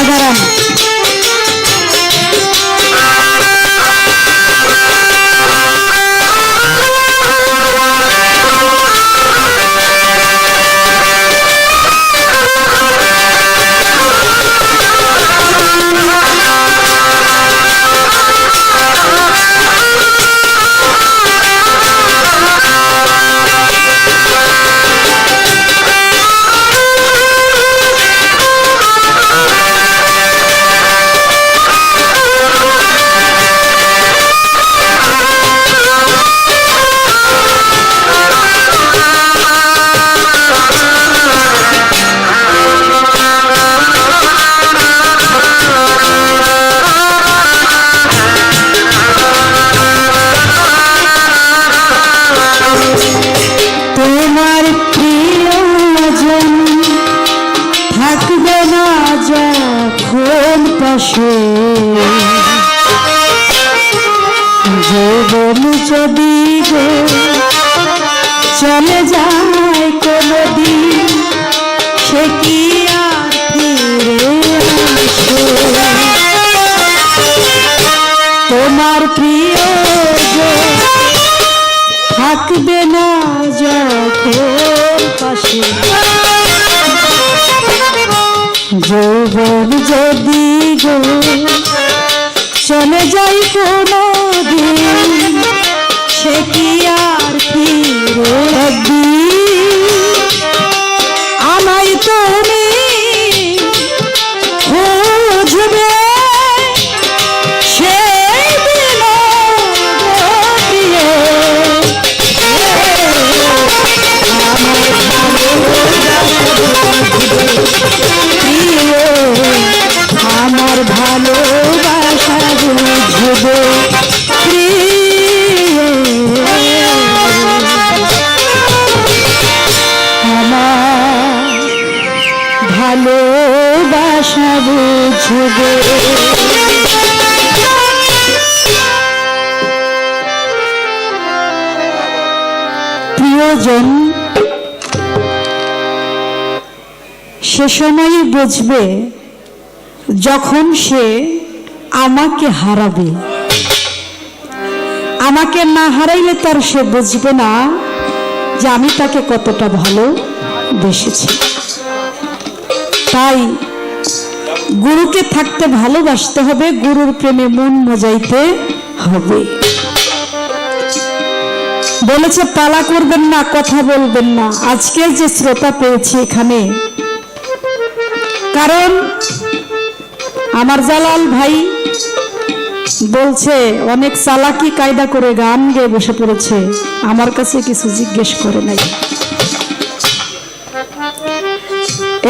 দাঁড়ান। জীবন যদি চলে যায় কোনদিন, সে কি আর ফিরে আসে? তোমার প্রিয়জন থাকবে না যখন পাশে, জীবন যদি চলে যাই কোনদিন, সে কি আর ফিরে আমায় তুমি খুঁজবে? সেই দিন আমার ভালোবাসা বুঝবে, আমার ভালোবাসা বুঝবে। প্রিয়জন সে সময়ই বুঝবে যখন সে আমাকে হারাবে। আমাকে না হারাইলে তার সে বুঝবে না যে আমি তাকে কতটা ভালোবেসেছি। তাই গুরুকে থাকতে ভালোবাসতে হবে, গুরুর প্রেমে মন মজাইতে হবে। বলেছে পালা করবেন না, কথা বলবেন না। আজকে যে শ্রোতা পেয়েছি এখানে, কারণ আমার জালাল ভাই বলছে অনেক চালাকি কায়দা করে গান গেয়ে বসে পড়েছে, আমার কাছে কিছু জিজ্ঞেস করে নাই।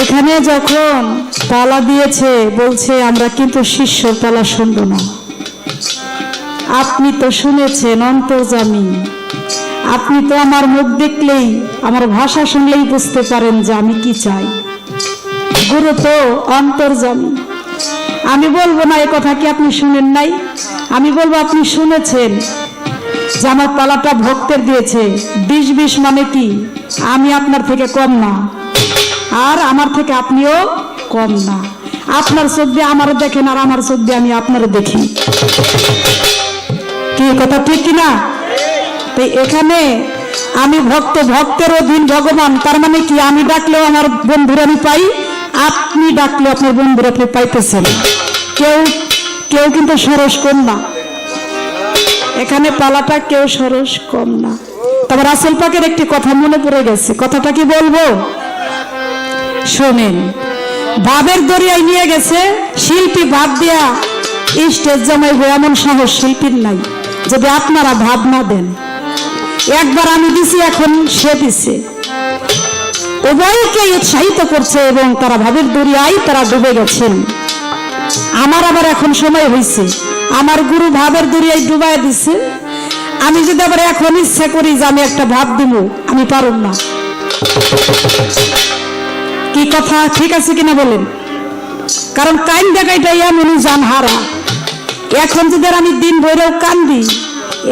এখানে যখন তালা দিয়েছে বলছে আমরা কিন্তু শিষ্যর তালা শুনব না। আপনি তো শুনেছেন অন্তর্যামী, আপনি তো আমার মুখ দেখলেই, আমার ভাষা শুনলেই বুঝতে পারেন যে আমি কি চাই। গুরু তো অন্তর্যামী। আমি বলবো না এ কথা কি আপনি শুনেন নাই, আমি বলবো আপনি শুনেছেন যে আমার পালাটা ভক্তের দিয়েছে। 20-20 মানে কি, আমি আপনার থেকে কম না, আর আমার থেকে আপনিও কম না। আপনার চোখ দিয়ে আমারও দেখেন, আর আমার চোখ দিয়ে আমি আপনারও দেখি। কি কথা ঠিক কিনা? তাই এখানে আমি ভক্ত, ভক্তের অধীন ভগবান। তার মানে কি, আমি ডাকলেও আমার বন্ধুরা আমি পাই, আপনি ডাকলেও আপনার বন্ধুরা আপনি পাইতেছেন। কেউ কেউ কিন্তু সরস কম না, এখানে পালাটা কেউ সরস কম না। তবে রাসূল পাকের একটি কথা মনে পড়ে গেছে, কথাটা কি বলবো শোনেন। ভাবের দরিয়ায় নিয়ে গেছে শিল্পী, ভাব দিয়া স্টেজ জমাইব এমন সাহস শিল্পীর নাই। যদি আপনারা ভাব না দেন, একবার আমি দিছি, এখন সে দিছে, উভয়কে উৎসাহিত করছে এবং তারা ভাবের দরিয়ায় তারা ডুবে গেছেন। আমার আবার এখন সময় হয়েছে, আমার গুরু ভাবের দরিয়ায় ডুবাই দিছে। আমি যদি আবার এখন ইচ্ছা করি যে আমি একটা ভাব দিব, আমি পারব না। কি কথা ঠিক আছে কিনা বলেন? কারণ কান দেখাইটাই এমন জান হারা। এখন যদি আমি দিন ভরেও কান্দি,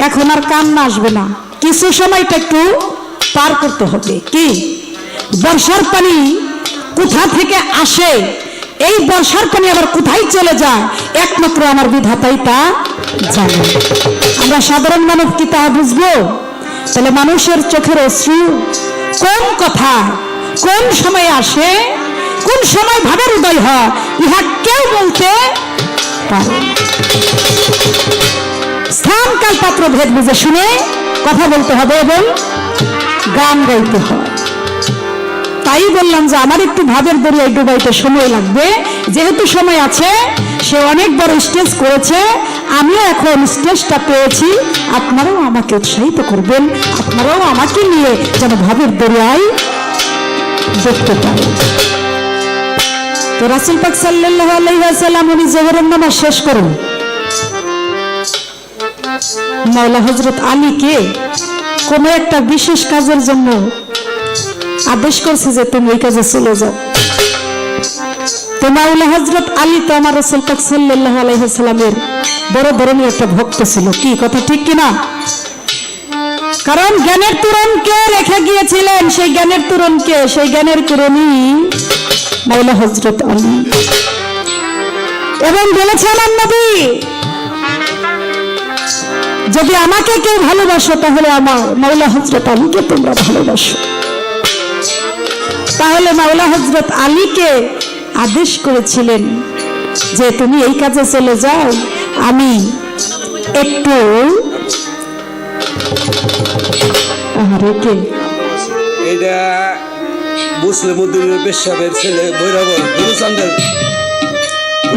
এখন আর কান্না আসবে না। কিছু সময়টা একটু পার করতে হবে। কি বর্ষার পানি কোথা থেকে আসে এই বর্ষার পানি আবার কোথায় চলে যায় একমাত্র আমার বিধাতাই তা জানে। আমরা সাধারণ মানব কি তা বুঝবো? তাহলে মানুষের চোখের অশ্রু কোন কথা কোন সময় আসে, কোন সময় ভাবের উদয় হয়, ইহা কেউ বলতে পারে না। স্থান কাল পাত্র ভেদ বুঝে শুনে কথা বলতে হবে এবং গান গাইতে হয়। তাই বললাম যে আমার একটু ভাবের দরিয়ায় ডুবাইতে সময় লাগবে, যেহেতু সময় আছে, সে অনেক বড় স্টেজ করেছে, আমিও এখন স্টেজটা পেয়েছি, আপনারাও আমাকে উৎসাহিত করবেন, আপনারাও আমাকে নিয়ে যেন ভাবের দরিয়ায় দেখতে পারেন। তো রাসূল পাক সাল্লাল্লাহু আলাইহি ওয়াসাল্লাম উনি জোহরের নামাজ শেষ করুন, মাওলা হযরত আলীকে কোনো একটা বিশেষ কাজের জন্য আদেশ করছে যে তুমি ওই কাজে চলে যাও। তো মাওলা হযরত আলী তো আমার রাসূল পাক সাল্লাল্লাহু আলাইহি ওয়াসাল্লামের বড় ধরনের একটা ভক্ত ছিল, কি কথা ঠিক কিনা? কারণ জ্ঞানের তুরণকে রেখে গিয়েছিলেন, সেই জ্ঞানের তুরণকে, সেই জ্ঞানের তুরণই মাওলা হযরত আলী। এবং বলেছেন আমার নবী, যদি আমাকে কেউ ভালোবাসো তাহলে আমার মাওলা হযরত আলীকে তোমরা ভালোবাসো। তাহলে মাওলা হযরত আলীকে আদেশ করেছিলেন যে তুমি এই কাজে চলে যাও, আমি একটু এটা মুসলিম উদ্দিনের পেশাবের ছেলে বৈরাবর গুরুচন্দ্রের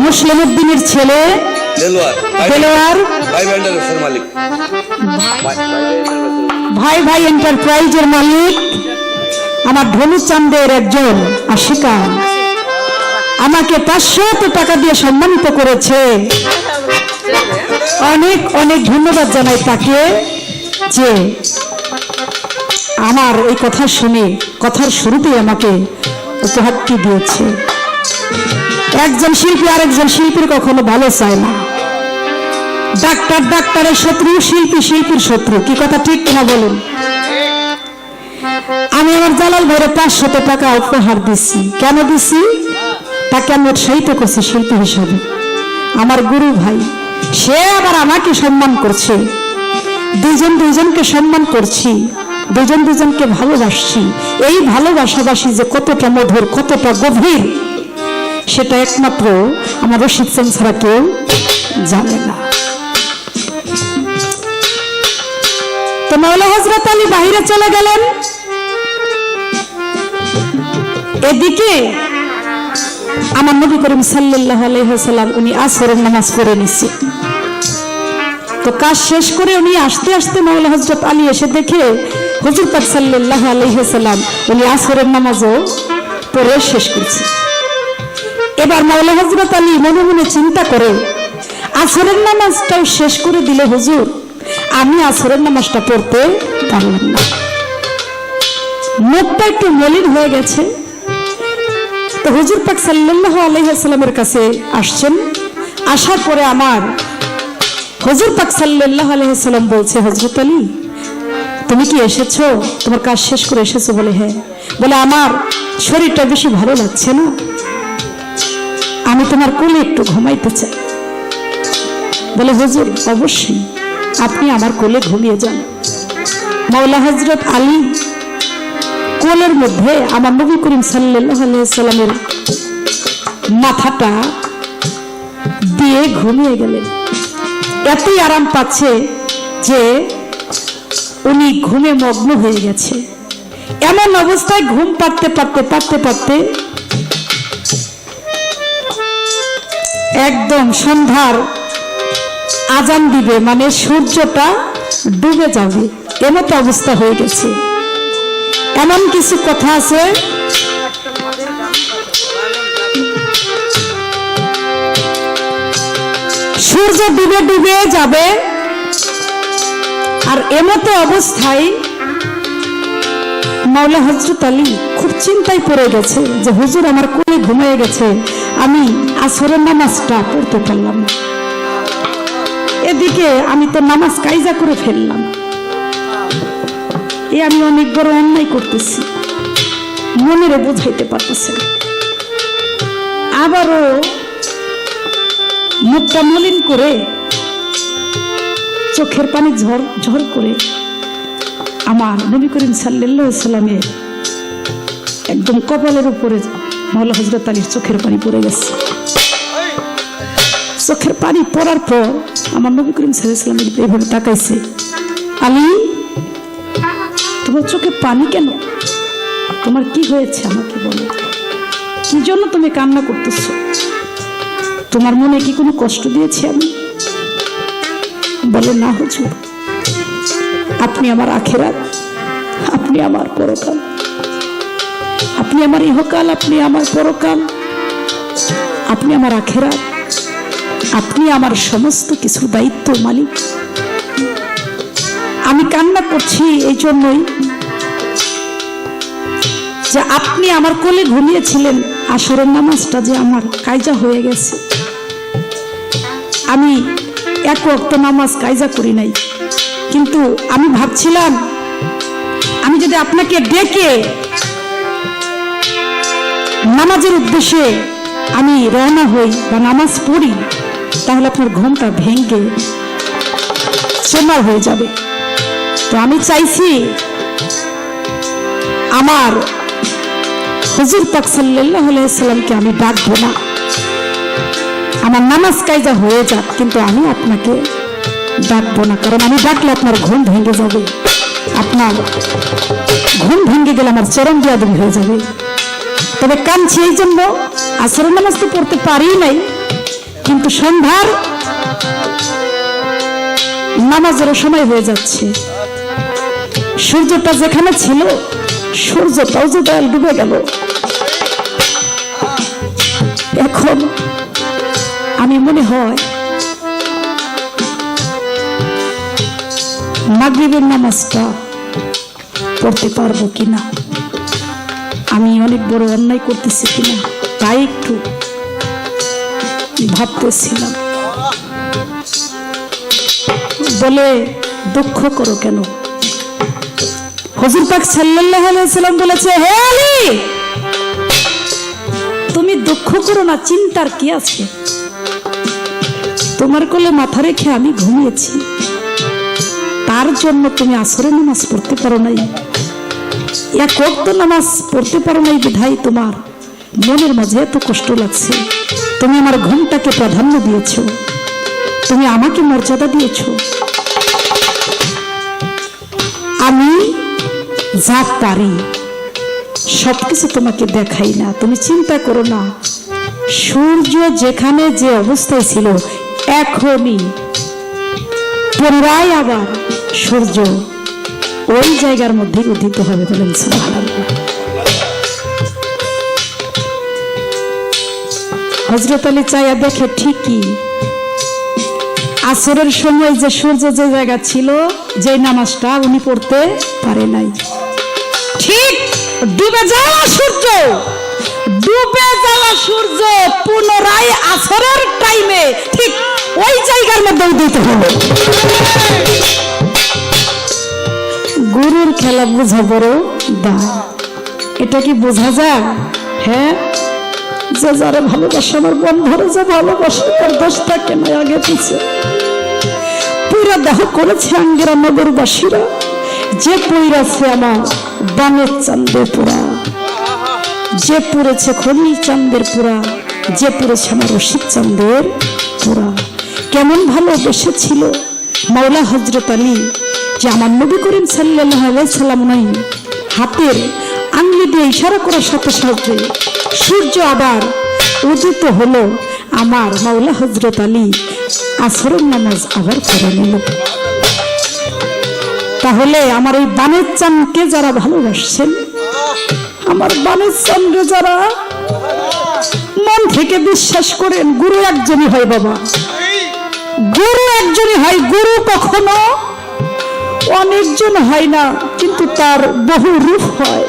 মুসলিম উদ্দিনের ছেলে দেলোয়ার মালিক, ভাই ভাই এন্টারপ্রাইজের মালিক আমার ধনুচাঁদের একজন আশিকা আমাকে 500 টাকা দিয়ে সম্মানিত করেছে। অনেক অনেক ধন্যবাদ জানাই তাকে যে আমার এই কথা শুনে কথার শুরুতেই আমাকে উপহারটি দিয়েছে। একজন শিল্পী আরেকজন শিল্পীর কখনো ভালো চায় না। ডাক্তার ডাক্তারের শত্রু, শিল্পী শিল্পীর শত্রু, কি কথা ঠিক কিনা বলুন? আমি আমার জালাল ভাইরে 500 টাকা উপহার দিছি। কেন দিছি? তাকে আমি উৎসাহিত করছি শিল্পী হিসাবে, আমার গুরু ভাই, সে আবার আমাকে সম্মান করছে, দুজন দুজনকে সম্মান করছি, দুজন দুজনকে ভালোবাসছি। এই ভালোবাসাবাসি যে কতটা মধুর, কতটা গভীর, সেটা একমাত্র আমার রশিদ চাঁদ ছাড়া কেউ জানে না। তো মাওলা হযরত আলী বাহিরে চলে গেলেন, এদিকে আমার নবী করিম সাল্লাল্লাহু আলাইহি ওয়াসাল্লাম উনি আসরের নামাজ পড়ে নিছে। তো কাজ শেষ করে উনি আসতে আসতে মাওলা হযরত আলী এসে দেখে হুজুর পাক সাল্লাল্লাহু আলাইহি ওয়াসাল্লাম উনি আসরের নামাজও পড়ে শেষ করছে। এবার মাওলা হযরত আলী মনে মনে চিন্তা করে, আসরের নামাজটাও শেষ করে দিলে হুজুর, আমি আসরের নামাজটা পড়তে পারলাম না, মুখটা একটু মলিন হয়ে গেছে। তো হুজুর পাক সাল্লাল্লাহু আলাইহি ওয়াসাল্লামের কাছে আসছেন, আসার পরে আমার হুজুর পাক সাল্লাল্লাহু আলাইহি ওয়াসাল্লাম বলছে, হযরত আলী তুমি কি এসেছো, তোমার কাজ শেষ করে এসেছো? বলে হ্যাঁ। বলে আমার শরীরটা বেশি ভালো লাগছে না, আমি তোমার কোলে একটু ঘুমাইতে চাই। বলে হুজুর অবশ্যই, আপনি আমার কোলে ঘুমিয়ে যান। মাওলা হযরত আলী কোলের মধ্যে আমার নবী করিম সাল্লাল্লাহু আলাইহি ওয়াসাল্লামের মাথাটা দিয়ে ঘুমিয়ে গেলেন। এতই আরাম পাচ্ছে যে উনি ঘুমে মগ্ন হয়ে গেছে। এমন অবস্থায় ঘুম পাড়তে পারতে পারতে পারতে একদম সন্ধ্যার আজান দিবে, মানে সূর্যটা ডুবে যাবে, এমতো অবস্থা হয়ে গেছে। এমন কিছু কথা আছে, সূর্য ডুবে ডুবে যাবে, আর এমতো অবস্থায় মাওলা হযরত আলী খুব চিন্তায় পড়ে গেছে যে হুজুর আমার কোলে ঘুমিয়ে গেছে, আমি আসরের নামাজটা পড়তে পারলাম না, এদিকে আমি তো নামাজ কায়জা করে ফেললাম, আমি অনেক বড় অন্যায় করতেছি, মনেরে বোঝাইতে পারতেছে। আবারও মুখটা মলিন করে চোখের পানি ঝর ঝর করে আমার নবী করিম সাল্লাল্লাহু আলাইহি সাল্লামের একদম কপালের উপরে মাওলা হযরত আলীর চোখের পানি পড়ে গেছে। চোখের পানি পড়ার পর আমার নবী করিম সাল্লাল্লাহু আলাইহি সাল্লাম এভাবে তাকাইছে, আলী তোমার চোখে পানি কেন? তোমার কি হয়েছে আমাকে বলো, কি জন্য তুমি কান্না করতেছো? তোমার মনে কি কোনো কষ্ট দিয়েছি আমি? বলে না হুজুর, আপনি আমার আখিরাত, আপনি আমার পরকাল, আপনি আমার ইহকাল, আপনি আমার পরকাল, আপনি আমার আখিরাত, আপনি আমার সমস্ত কিছুর দায়িত্ব মালিক। আমি কান্না করছি এই জন্যই যে আপনি আমার কোলে ঘুমিয়েছিলেন, আসরের নামাজটা যে আমার কায়জা হয়ে গেছে। আমি এক ওয়াক্ত নামাজ কায়জা করি নাই, কিন্তু আমি ভাবছিলাম আমি যদি আপনাকে ডেকে নামাজের উদ্দেশ্যে আমি রওনা হই বা নামাজ পড়ি, তাহলে আপনার ঘুমটা ভেঙে সোনার হয়ে যাবে। তো আমি চাইছি আমার হুজুর পাক সাল্লাল্লাহু আলাইহি সাল্লামকে আমি ডাকবো না, আমার নামাজ কায়দা হয়ে যাক, কিন্তু আমি আপনাকে ডাকবো না, কারণ আমি ডাকলে আপনার ঘুম ভেঙে যাবে। আপনার ঘুম ভেঙে গেলে আমার চরম বিয়াদবি হয়ে যাবে। তবে কাঁদছি এই জন্য, আসরের নামাজ তো পড়তে পারি নাই, কিন্তু সন্ধ্যার নামাজের সময় হয়ে যাচ্ছে। সূর্যটা যেখানে ছিল সূর্যটাও যে দয়াল ডুবে গেল। এখন আমি মনে হয় মাগরিবের নামাজটা পড়তে পারবো কিনা, আমি অনেক বড় অন্যায় করতেছি কিনা, তাই একটু ভাবতেছিলাম। বলে দুঃখ করো কেন? হুজুর পাক সাল্লাল্লাহু আলাইহি সাল্লাম বলেছে, হে আলী তুমি দুঃখ করো না, চিন্তার কি আছে? তোমার কোলে মাথা রেখে আমি ঘুমিয়েছি, তার জন্য তুমি আসরের নামাজ পড়তে পারো নাই, এক ওয়াক্ত নামাজ পড়তে পারো নাই বিধায় তোমার মনের মাঝে এত কষ্ট লাগছে। তুমি আমার ঘুমটাকে প্রাধান্য দিয়েছো, তুমি আমাকে মর্যাদা দিয়েছো। আমি যা পারি সবকিছু তোমাকে দেখাই না, তুমি চিন্তা করো না। সূর্য যেখানে যে অবস্থায় ছিল এখনই পুনরায় আবার সূর্য ওই জায়গার মধ্যে উদিত হবে। বলেন সুবহানাল্লাহ। হযরত আলী চাইয়া দেখে ঠিকই আসরের সময় যে সূর্য যে জায়গা ছিল, যে নামাজটা উনি পড়তে পারে নাই, ঠিক ডুবে যাওয়া সূর্য, ডুবে যাওয়া সূর্য পুনরায় আসরের টাইমে ঠিক ওই জায়গার মধ্যে উদিত হলো। গুরুর খেলা বোঝা বড় দায়, এটা কি বোঝা যায়? হ্যাঁ, যে যারা ভালোবাসে, আমার বন্ধুরা যে ভালোবাসে, তার দোষ থাকে না আগে পিছে। পুরা দেহ করেছে আঙ্গেরা নগরবাসীরা, যে পইরাছে আমার বানের চাঁদের পুরা, যে পড়েছে খনি চাঁদের পুরা, যে পড়েছে আমার রশিদ চাঁদের পুরা। কেমন ভালোবেসেছিল মাওলা হযরত আলী, যে আমার নবী করিম সাল্লাল্লাহু আলাইহি সাল্লাম নাই হাতের আঙ্গুলি দিয়ে ইশারা করার সাথে সাথে সূর্য আবার উদিত হলো। আমার মাওলা হযরত আলী আসরের নামাজ আবার পড়ে নিল। তাহলে আমার এই বানের চাঁদকে যারা ভালোবাসছেন, আমার বানের চাঁদকে যারা মন থেকে বিশ্বাস করেন, গুরু একজনই হয় বাবা, গুরু একজনই হয়। গুরু কখনো অনেকজন হয় না, কিন্তু তার বহু রূপ হয়।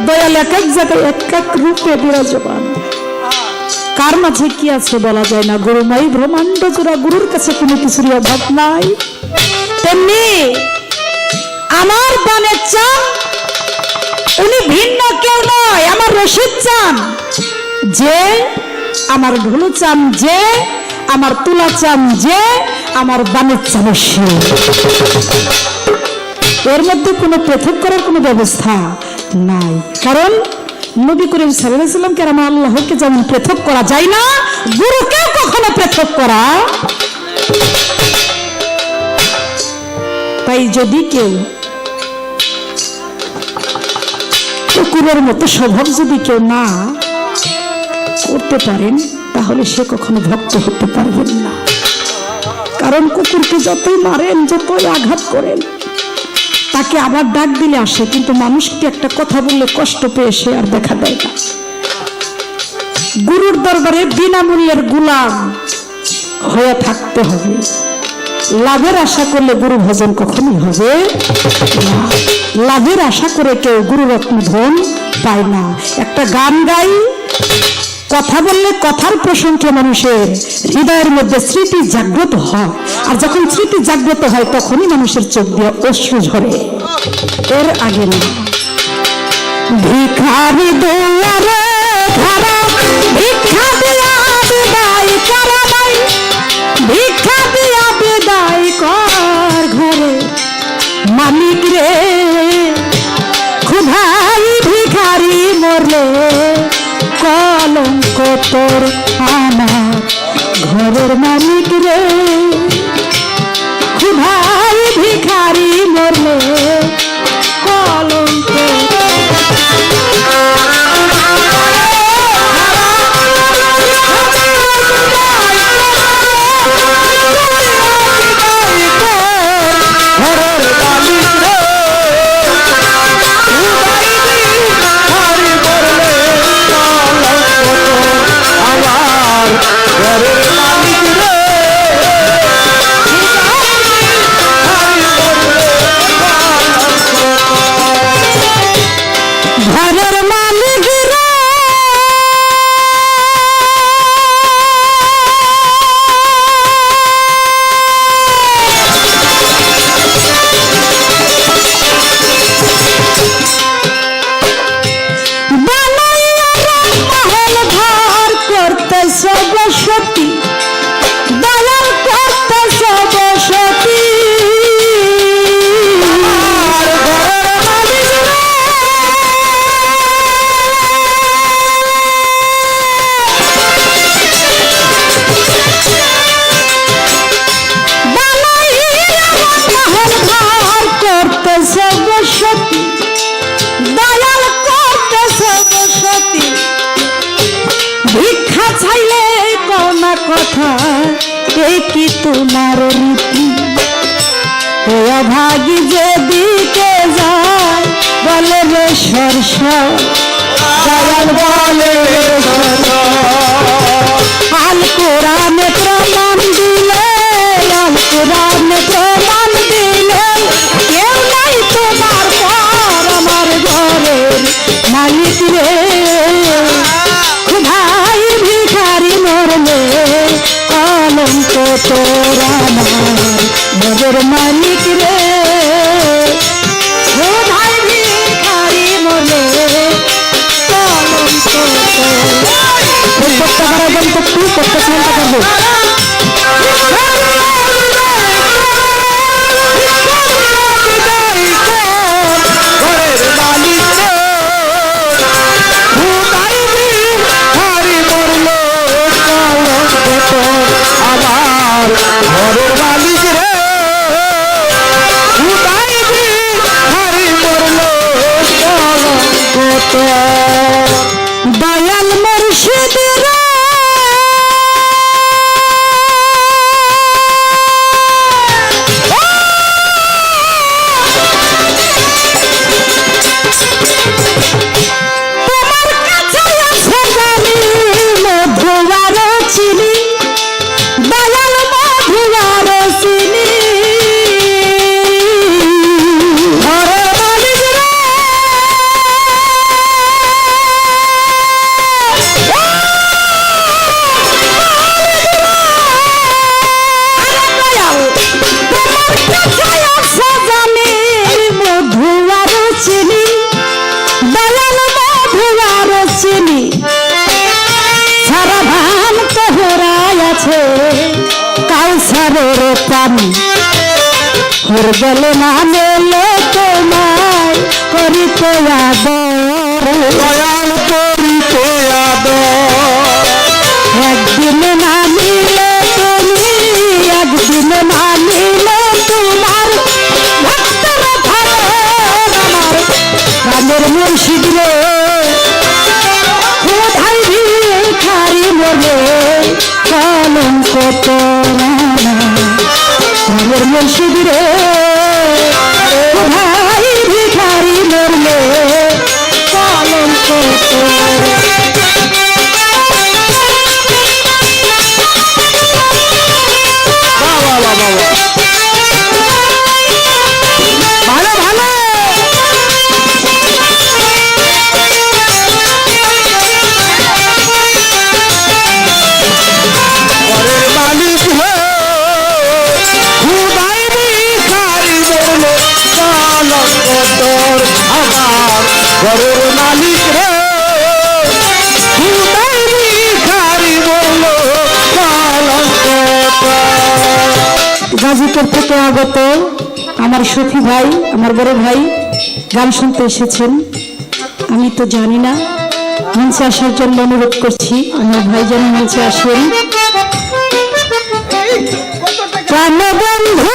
দয়াল এক এক জায়গায় এক এক রূপে বিরাজমান। কার মাঝে কি আছে বলা যায় না। গুরুময় ব্রহ্মাণ্ড জোড়া, গুরুর কাছে কোনো কিছুর অভাব নাই। তেমনি আমার বানের চাঁদ উনি ভিন্ন কেউ নয়, আমার রশিদ চান, যে আমার ঢোলু চান, যে আমার তুলা চান, যে আমার বাণিজ্য চান। এর মধ্যে কোনো পৃথক করার কোনো ব্যবস্থা নাই, কারণ নবী করিম সাল্লাল্লাহু আলাইহি ওয়াসাল্লামকে আর আমার আল্লাহকে যেমন পৃথক করা যায় না, গুরুকেও কখনো পৃথক করা। তাই যদি কেউ কুকুরের মতো স্বভাব যদি কেউ না করতে পারেন, তাহলে সে কখনো ভক্ত হতে পারবেন না। কারণ কুকুরকে যতই মারেন, যতই আঘাত করেন, তাকে আবার ডাক দিলে আসে, কিন্তু মানুষকে একটা কথা বললে কষ্ট পেয়ে সে আর দেখা দেয় না। গুরুর দরবারে বিনামূল্যের গোলাম হয়ে থাকতে হবে। লাভের আশা করলে গুরু ভজন কখনোই হবে না। লাভের আশা করে কেউ গুরু রত্ন ধন পায় না। একটা গান গাই, কথা বললে কথার প্রসঙ্গে মানুষের হৃদয়ের মধ্যে স্মৃতি জাগ্রত হয়, আর যখন স্মৃতি জাগ্রত হয় তখনই মানুষের চোখ দিয়ে অশ্রু ঝরে, এর আগে না। ভিখারি দুয়ারে খাড়া, ভিক্ষা দিয়া বিদায় করা নাই, ভিক্ষা দিয়া বিদায় কর ঘরে মালিক রে। ক্ষুধাই ভিখারি মরলে কলঙ্ক তোর আমার ঘরের মালিক রে। ক্ষুধাই ভিখারি মরলে কলঙ্ক। কথা এই কি তোমার রীতি? অভাগী যেদিকে যায় বলে রে সরস, দয়াল বলে রে আল কোরআনে প্রমাণ দিলে, আল কোরআনে প্রমাণ দিলে কেউ নাই তোমার পর আমার ঘরের মালিক রে। ভাই ভিখারি মরলে কলঙ্ক তোর আমার ঘরের মালিক রে। ও ভাই ভিখারি মরলে কলঙ্ক তুই করতে চিন্তা করবো। দয়াল মুর্শিদ রে কাউসারের পানি হর গেল না মেলে তোমায় করিতে আদর দয়াল করিতে আদর একদিন না মিলে তুমি একদিন না মিলে তোমার ভক্তের ধরে আমার প্রাণের মুর্শিদ রে কোথায় ভিখারি মরে কলঙ্ক তোরা প্রাণের মুর্শিদ রে কোথায় ভিখারি মরলে কলঙ্ক তোরা ভালো ভালো ঘরের মালিক হে খুদাই ভিখারি বললো কলঙ্ক তোর আমার ঘরের মালিক হে খুদাই ভিখারি বললো কলঙ্ক তোর গাজীপুর থেকে আগত আমার সখী ভাই আমার বড় ভাই গান শুনতে এসেছেন। আমি তো জানি না, মঞ্চে আসার জন্য অনুরোধ করছি আমার ভাই যেন মঞ্চে আসেন। প্রাণবন্ধু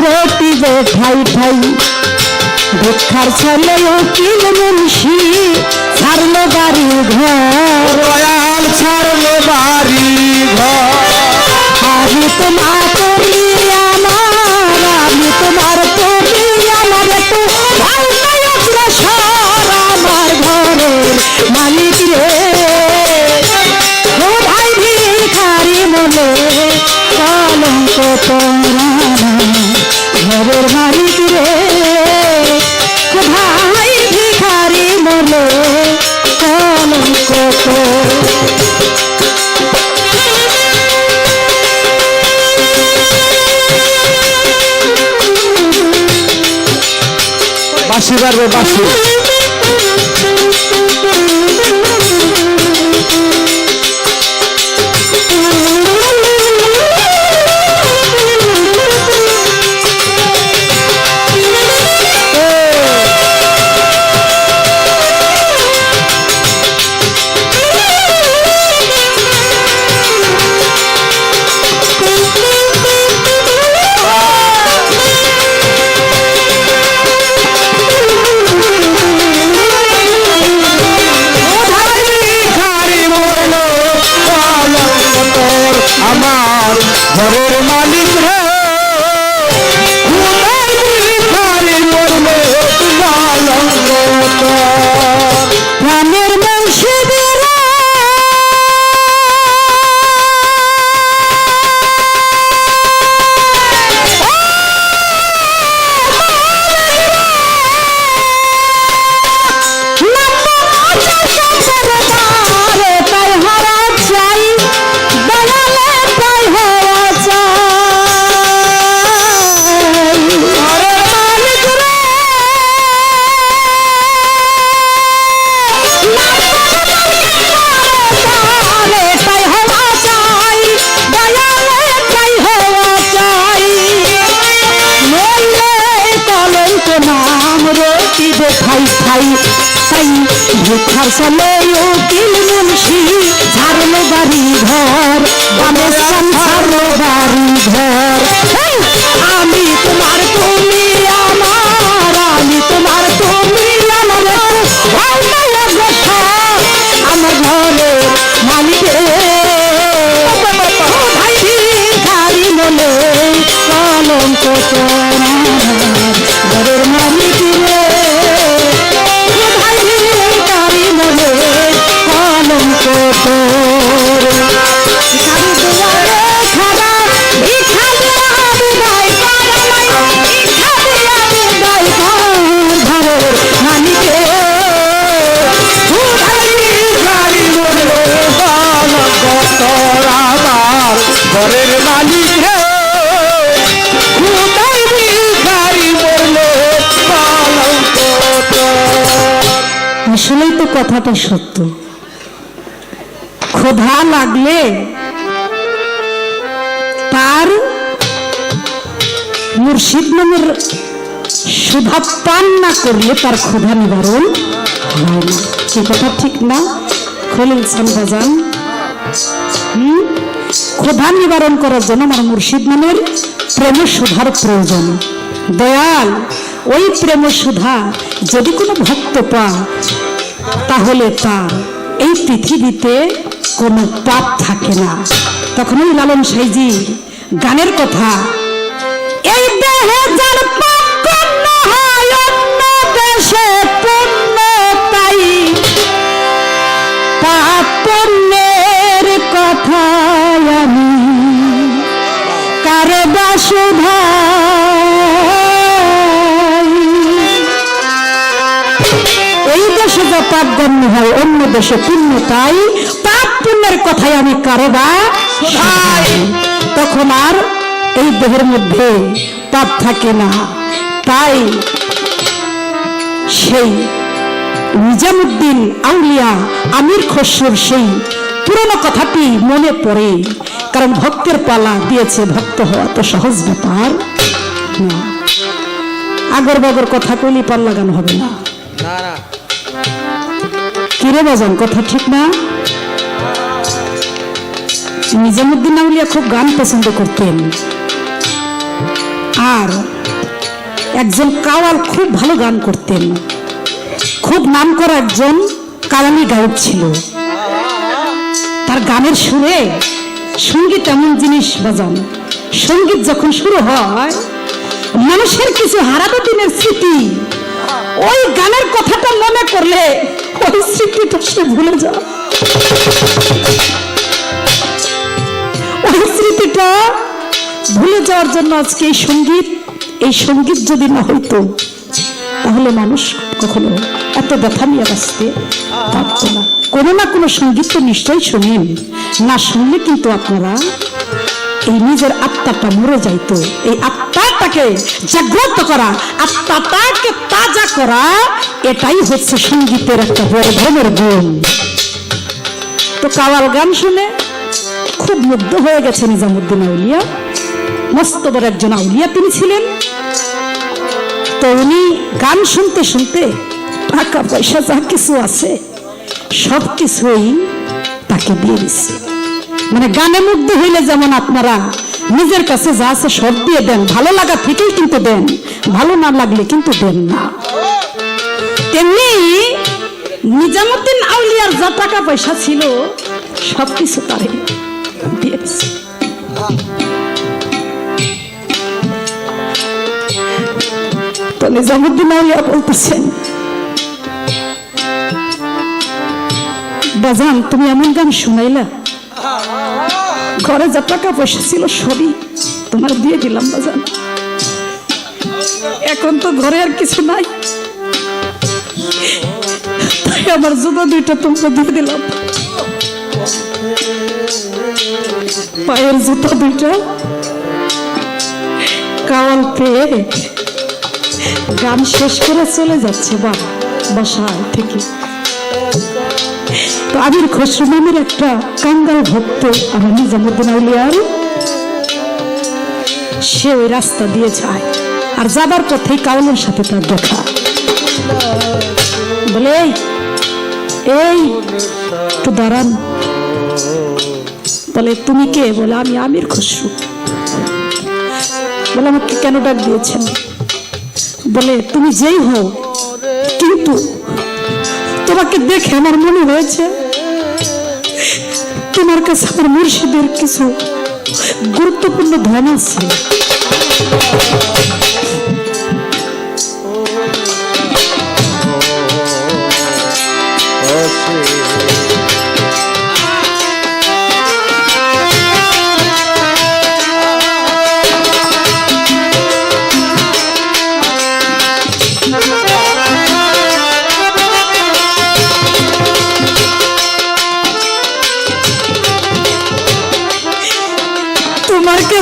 রোটি দে ঠাই ঠাই ভিক্ষার ছেলে উকিল মুন্সি ছাড়লো বাড়ি ঘর দয়াল ছাড়লো বাড়ি ঘর আমি তোমার তুমি আমার আমি তোমার তুমি আমার একটু ভাই অগ্রসর আমার ঘরের মালিক রে ভাই ভিখারি মনে কলঙ্ক তোরা ঘরের মালিক রে ভাই ভিখারি মনে কলঙ্ক তোর বাসি বাড়বে বাসি আমার ঘরের মালিক রে খুদাই ভিখারি মরলে কলঙ্ক তোর প্রাণের মুর্শিদ রে ভিক্ষার ছেলে উকিল মুন্সি ছাড়লো বাড়ি ঘর আমি ছাড়লো বাড়ি ঘর আমি তোমার তুমি আমার আমি তোমার তুমি আমার ঘরের মালিক রে খুদাই ভিখারি মরলো কলঙ্ক তোর। আসলেই তো কথাটা সত্য। ক্ষুধা লাগলে তার মুর্শিদ নামের সুধা পান না করলে তার ক্ষুধা নিবারণ হয় না। সে কথা ঠিক না খলিল সানবাজান? ক্ষুধা নিবারণ করার জন্য আমার মুর্শিদ নামের প্রেম সুধার প্রয়োজন। দয়াল ওই প্রেম সুধা যদি কোনো ভক্ত পায় তাহলে তার এই পৃথিবীতে কোনো পাপ থাকে না। তখন ওই লালন সাইজি গানের কথা, এই দেহে যার পাপ কর্ম হয় অন্য দেশে পুণ্য তাই, পাপ পুণ্যের কথায় আমি কারে বাসুধা। এই দেশে যা পাপ গণ্য হয় অন্য দেশে পুণ্য তাই, পাপ পুণ্যের কথায় আমি কারে বা শোধাই। তখন আর এই দেহের মধ্যে পাপ থাকে না। তাই সেই নিজামুদ্দিন আউলিয়া আমির খসরুর সেই পুরনো কথাটি মনে পড়ে। কারণ ভক্তের পালা দিয়েছে, ভক্ত হওয়া তো সহজ ব্যাপার না। আগর বাগর কথা কইলে পাল্লা গান হবে না। কিরে বাজান, কথা ঠিক না? নিজামুদ্দিন আউলিয়া খুব গান পছন্দ করতেন। আর একজন কাওয়াল খুব ভালো গান করতেন, খুব নাম করা একজন কাওয়ালি গায়ক ছিল। তার গানের সুরে সঙ্গীত এমন জিনিস বাজান, সঙ্গীত যখন শুরু হয় মানুষের কিছু হারানো দিনের স্মৃতি ওই গানের কথাটা মনে করলে ওই স্মৃতিটা সে ভুলে যায়। ওই স্মৃতিটা ভুলে যাওয়ার জন্য আজকে এই সঙ্গীত যদি না হইতো তাহলে মানুষ কখনো এত ব্যথা নিয়ে বাঁচতে পারত না। কোনো না কোনো সঙ্গীত তো নিশ্চয়ই শুনেন, না শুনলে কিন্তু আপনারা এই নিজের আত্মাটা মরে যাইতো। এই আত্মাটাকে জাগ্রত করা, আত্মাটাকে তাজা করা, এটাই হচ্ছে সঙ্গীতের একটা বড় ধরনের গুণ। তো কাওয়াল গান শুনে খুব মুগ্ধ হয়ে গেছে নিজামুদ্দিন আউলিয়া। মস্ত বড় একজন আউলিয়া তিনি ছিলেন। তো উনি গান শুনতে শুনতে টাকা পয়সা যা কিছু আছে সব কিছুই তাকে দিয়ে দিচ্ছে। মানে গানে মুগ্ধ হইলে যেমন আপনারা নিজের কাছে যা আছে সব দিয়ে দেন, ভালো লাগা থেকেই কিন্তু দেন, ভালো না লাগলে কিন্তু দেন না। তেমনি নিজামুদ্দিন আউলিয়ার যা টাকা পয়সা ছিল সবকিছু তারে দিয়ে দিচ্ছে। তো নিজামুদ্দিন আউলিয়া বলতেছেন, বাজান তুমি এমন গান শুনাইলা, ঘরে যা টাকা পয়সা ছিল সবই তোমার দিয়ে দিলাম বাজান, এখন তো ঘরে আর কিছু নাই, তাই আমার জুতো দুইটা তোমাকে দিয়ে দিলাম, পায়ের জুতো দুইটা। কাওয়াল পেয়ে গান শেষ করে চলে যাচ্ছে বাসায় থেকে। তো আমির খসরু নামের একটা কাঙ্গাল ভক্ত আমার নিজামুদ্দিন আউলিয়ার, সে ওই রাস্তা দিয়ে যায়। আর যাবার পথেই কাওয়ালের সাথে তার দেখা। বলে এই একটু দাঁড়ান। বলে তুমি কে? বলে আমি আমির খসরু। বলে আমাকে কেন ডাক দিয়েছেন? বলে তুমি যেই হও, কিন্তু তোমাকে দেখে আমার মনে হয়েছে তোমার কাছে আমার মুর্শিদের কিছু গুরুত্বপূর্ণ ধ্যান আছে।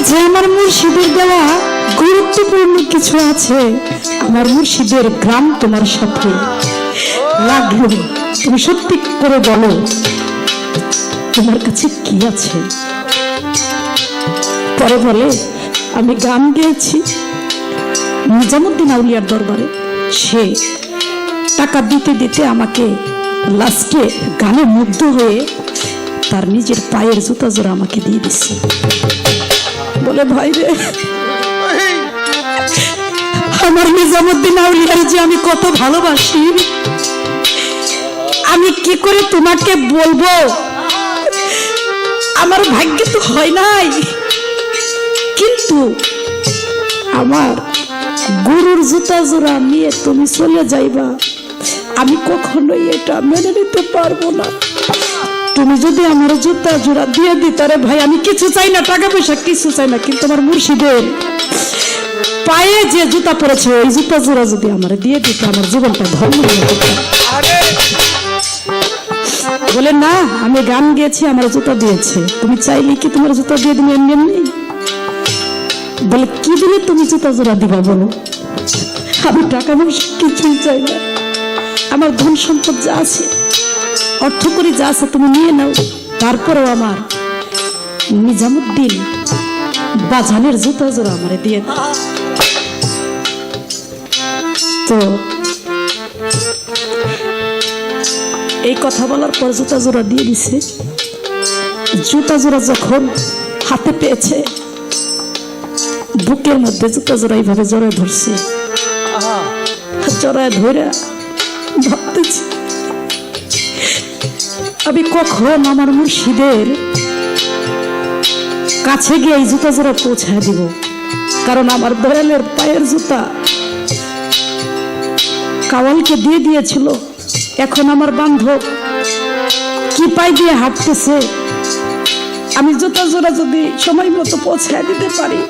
কাছে আমার মুর্শিদের দেওয়া গুরুত্বপূর্ণ কিছু আছে। আমার মুর্শিদের গ্রাম তোমার সাথে লাগলো, তুমি সত্যি করে বলো তোমার কাছে কি আছে। পরে বলে আমি গান গেয়েছি নিজামুদ্দিন আউলিয়ার দরবারে, সে টাকা দিতে দিতে আমাকে লাস্টে গানে মুগ্ধ হয়ে তার নিজের পায়ের জুতা জোড়া আমাকে দিয়ে দিচ্ছে। বলে ভাই রে, আমার নিজামুদ্দিন আউলিয়ার যে আমি কত ভালোবাসি, আমি কি করে তোমাকে বলবো, আমার ভাগ্যে তো হয় নাই। কিন্তু আমার গুরুর জুতা জোড়া নিয়ে তুমি চলে যাইবা, আমি কখনোই এটা মেনে নিতে পারবো না। তুমি যদি আমার জুতা জোড়া দিয়ে দিতারে ভাই, আমি কিছু চাই না, টাকা পয়সা কিছু চাই না, কিন্তু আমার মুর্শিদের পায়ে যে জুতা পড়েছে ওই জুতা জোড়া যদি আমার দিয়ে দিত, আমার জীবনটা ধর্ম হয়ে যেত। বলে না, আমি গান গেয়েছি, আমার জুতা দিয়েছে, তুমি চাইলে কি তোমার জুতা দিয়ে দিবে এমনি এমনি? বলে কি দিলে তুমি জুতা জোড়া দিবা বলো? আমি টাকা পয়সা কিছুই চাই না, আমার ধন সম্পদ যা আছে, অর্থ করি যা আছে তুমি নিয়ে নাও, তারপরেও আমার নিজামুদ্দিন বাজানের জুতা জোড়া আমারে দিয়ে দাও। তো এই কথা বলার পর জুতা জোড়া দিয়ে দিছে। জুতা জোড়া যখন হাতে পেয়েছে, বুকের মধ্যে জুতা জোড়া এইভাবে জড়ায় ধরছে, জড়ায় ধরে ভাবতেছি আমি কখন আমার মুর্শিদের কাছে গিয়ে এই জুতা জোড়া পৌঁছায় দিব। কারণ আমার দয়ালের পায়ের জুতা কাওয়ালকে দিয়ে দিয়েছিল, এখন আমার বান্ধব কি পায়ে দিয়ে হাঁটতেছে, আমি জুতা জোড়া যদি সময় মতো পৌঁছায় দিতে পারি,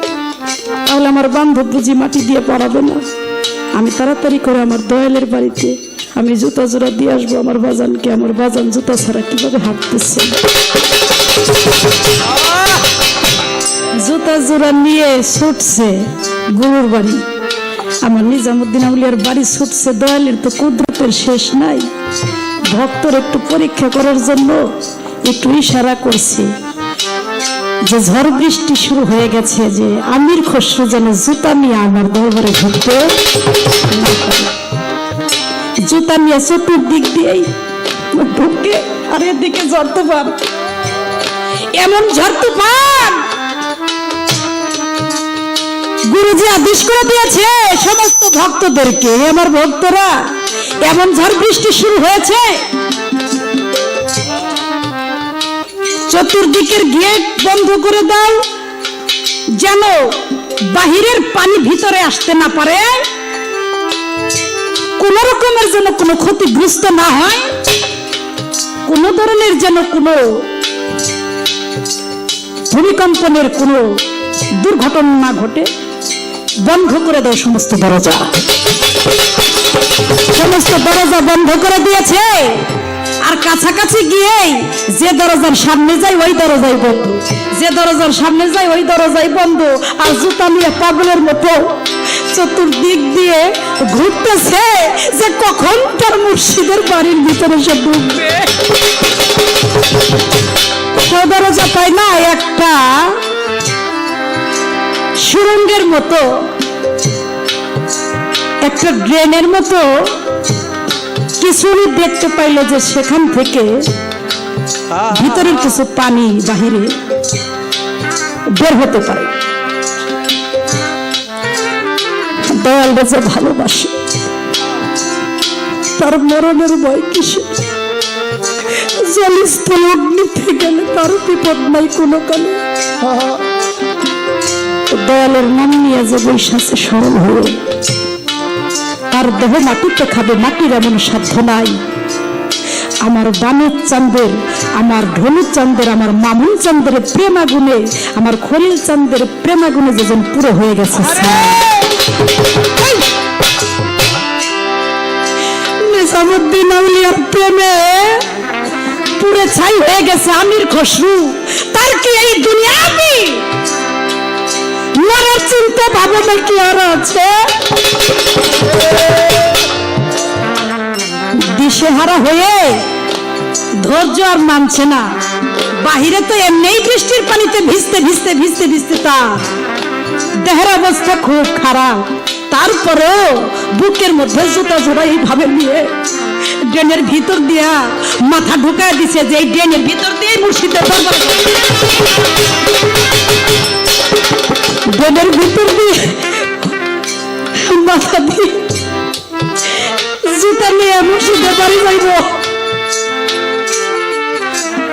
তাহলে আমার বান্ধব বুঝি মাটি দিয়ে পড়াবে না। আমি তাড়াতাড়ি করে আমার দয়ালের বাড়িতে আমি জুতা জোড়া দিয়ে আসবো আমার বাজানকে। আমার বাজান জুতা ছাড়া কিভাবে হাঁটতেছে। জুতা জোড়া নিয়ে ছুটছে গুরুর বাড়ি, আমার নিজামুদ্দিন আউলিয়ার বাড়ি ছুটছে। দয়ালের তো কুদরতের শেষ নাই, ভক্তর একটু পরীক্ষা করার জন্য একটু ইশারা করছে যে ঝড় বৃষ্টি শুরু হয়ে গেছে, যে আমির খসরু যেন জুতা নিয়ে আমার দরবারে ঢুকতে না পারে। জুতা নিয়ে চতুর্দিক দিয়েই ঢুকে, আর এদিকে ঝড় তুফান, এমন ঝড় তুফান গুরুজি আদেশ করে দিয়েছে সমস্ত ভক্তদেরকে, আমার ভক্তরা এমন ঝড় বৃষ্টি শুরু হয়েছে, চতুর্দিকের গেট বন্ধ করে দাও, যেন বাহিরের পানি ভিতরে আসতে না পারে, কোন রকমের যেন কোনো ক্ষতিগ্রস্ত না হয়, কোন ধরনের যেন কোনো ভূমিকম্পনের কোনো দুর্ঘটনা না ঘটে। বন্ধ করে দাও সমস্ত দরজা। সমস্ত দরজা বন্ধ করে দিয়েছে, আর কাছাকাছি গিয়ে যে দরজার সামনে যাই ওই দরজাই বন্ধ, যে দরজার সামনে যাই ওই দরজাই বন্ধ। আর জুতা নিয়ে পাগলের মতো চতুর্দিক দিয়ে ঘুরতেছে যে কখন তার মুর্শিদের বাড়ির ভিতরে সে ঢুকবে। সে দরজা পাই না, একটা সুরঙ্গের মতো, একটা ড্রেনের মতো কিছু দেখতে পাইল, যে সেখান থেকে ভিতরের কিছু পানি বাহিরে বের হতে পারে। দয়াল যে ভালোবাসে, তার মরণের ভয় কিসে? জলস্থল অগ্নিতে গেলে তার বিপদ নাই কোনো কালে। দয়ালের নাম নিয়ে যে বৈশাখে স্মরণ হয়ে তার দেহ মাটিতে খাবে, মাটির এমন সাধ্য নাই। আমার বানুর চাঁদের, আমার ধনুর চাঁদের, আমার মামুন চাঁদের প্রেমাগুনে, আমার খলিল চাঁদের প্রেমাগুনে যেজন পুরো হয়ে গেছে। নিজামুদ্দিন আউলিয়ার প্রেমে পুরে ছাই হয়ে গেছে আমির খসরু। তার কি এই দুনিয়া আমি মরার চিন্তা ভাবনা কি আর আছে? দিশেহারা হয়ে ধৈর্য আর মানছে না। বাহিরে তো এমনিই বৃষ্টির পানিতে ভিজতে ভিজতে ভিজতে ভিজতে তার দেহের অবস্থা খুব খারাপ, তারপরেও বুকের মধ্যে জুতা জোড়া এইভাবে নিয়ে ড্রেনের ভিতর দিয়া মাথা ঢুকায় দিছে যে এই ড্রেনের ভিতর দিয়ে মুর্শিদের দরবার, ড্রেনের ভিতর দিয়ে মাথা দিয়ে জুতা নিয়ে মুর্শিদের বাড়ি যাইব।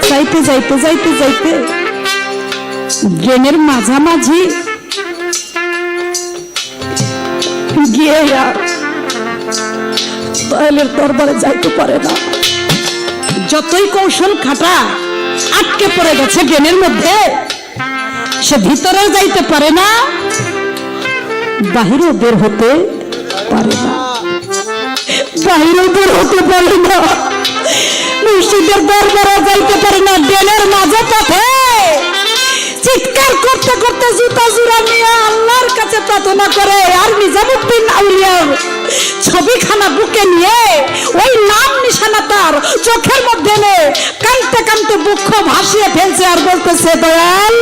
যাইতে যাইতে যাইতে যাইতে ড্রেনের মাঝামাঝি গিয়ে দয়ালের দরবারে যাইতে পারে না। যতই কৌশল খাটা আটকে পড়ে গেছে ড্রেনের মধ্যে, সে ভিতরে যাইতে পারে না, বাহিরেও বের হতে পারে না, বাহিরেও বের হতে পারে না, মুর্শিদের দরবারে যাইতে পারে না। ড্রেনের মাঝে পথে চিৎকার করতে করতে জুতা জোড়া নিয়ে আল্লাহর কাছে প্রার্থনা করে, আর নিজামুদ্দিন আউলিয়ার ছবিখানা বুকে নিয়ে ওই নাম নিশানা তার চোখের মধ্যে এনে কাঁদতে কাঁদতে বুক ভাসিয়ে ফেলছে আর বলতেছে, দয়াল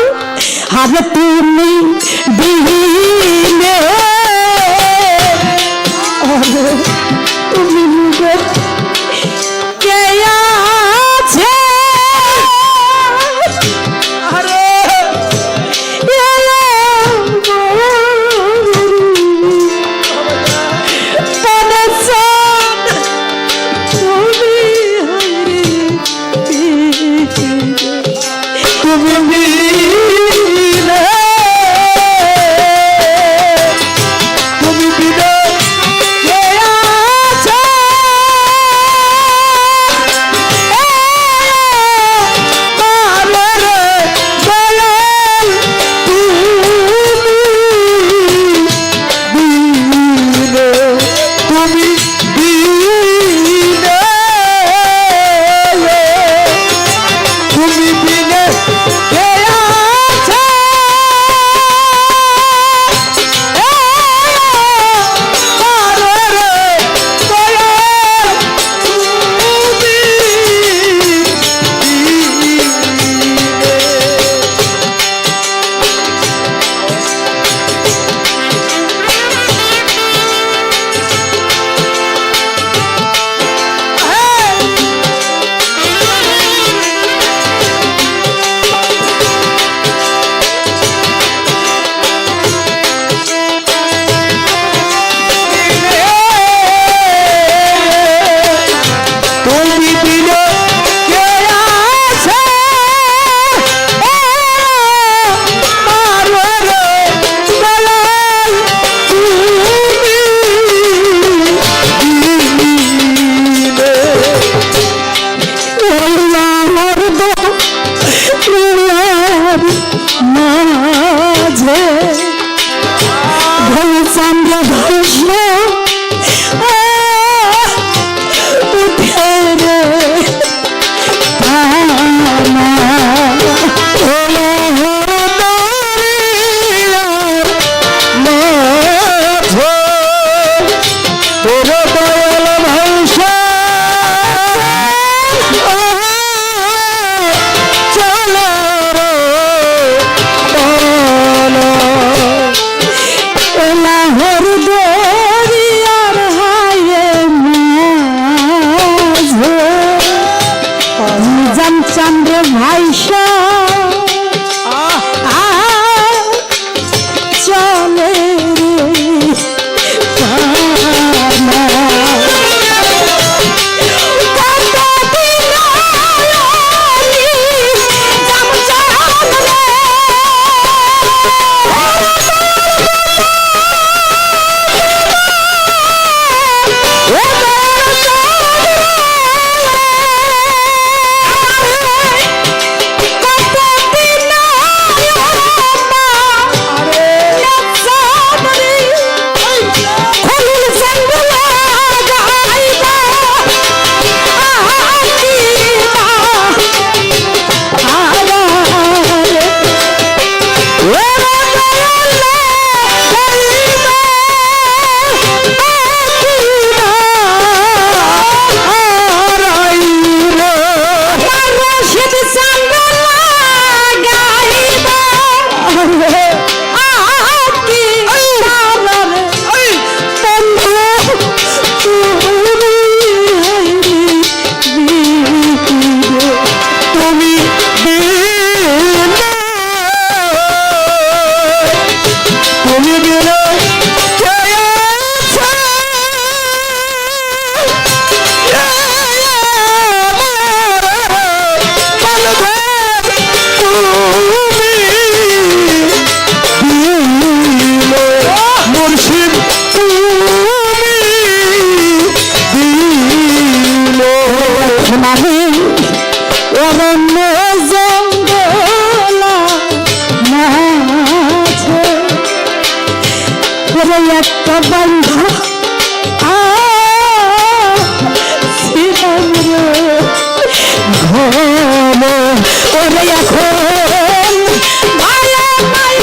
হাবে তুমি বিহীনে তুমি কে আছে? অরণ্য জঙ্গল মাঝে ওরে একটা বান্ধা ওরে এখন ভালো নাই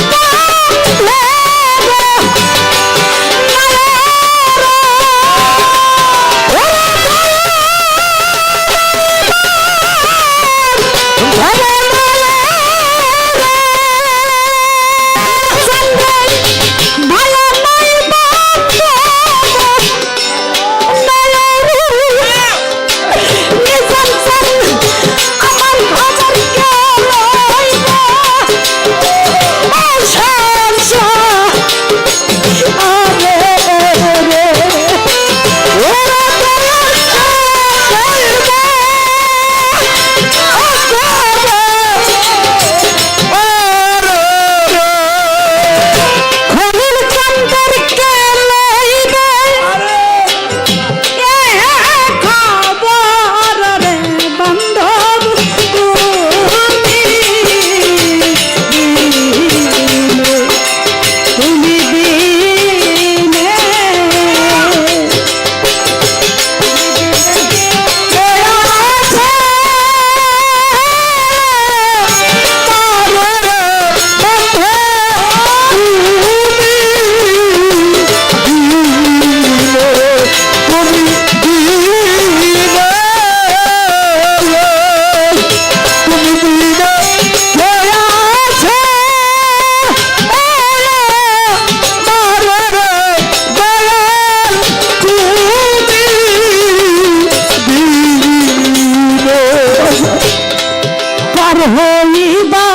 হইবা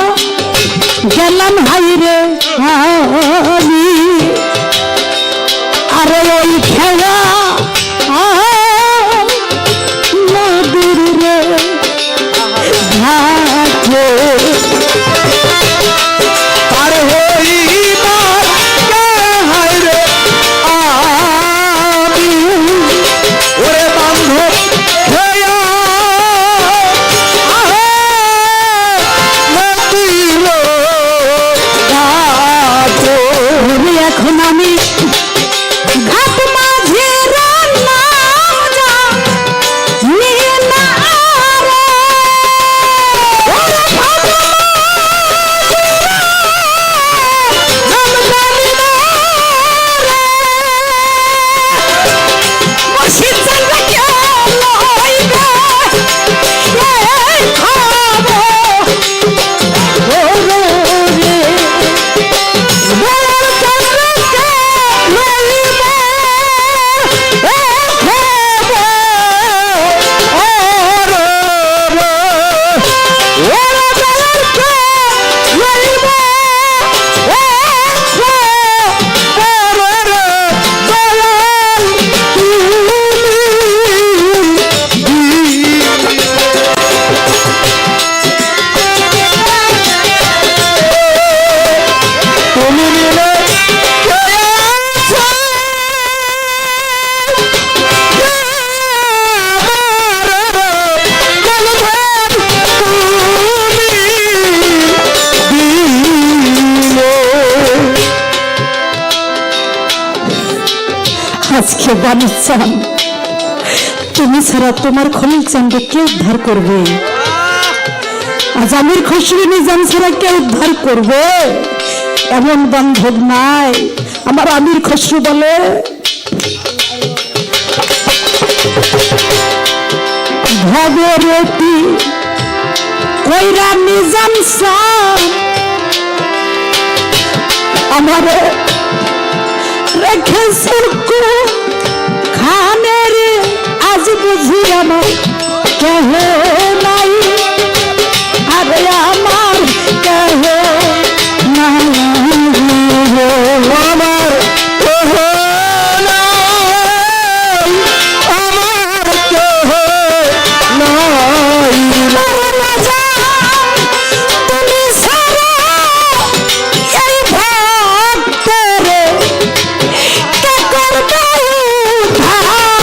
গেলাম হাইরে আমি আরে ওই খেলা নদীর রে ঘাটে পার হইবা হাইরে আমি ওরে বান্ধব খেয়া এখন আমি ঘাট মাঝে রান্না নিয়ে না আজকে বানির চান তুমি ছাড়া তোমার খলিল চাঁদকে কে উদ্ধার করবে? আজ আমির খসরু নিজাম ছাড়া কে উদ্ধার করবে? এমন বান্ধব নাই। আমার আমির খসরু বলে ভগবতী কইরা নিজাম চান আমার রেখেছে খানের আজ বুঝি আমার কেহ নাই আরে আমার কেহ নাই আমার কেহ নাই আমার কেহ নাই তুমি সারা এই ভক্তরে কে করবে উদ্ধার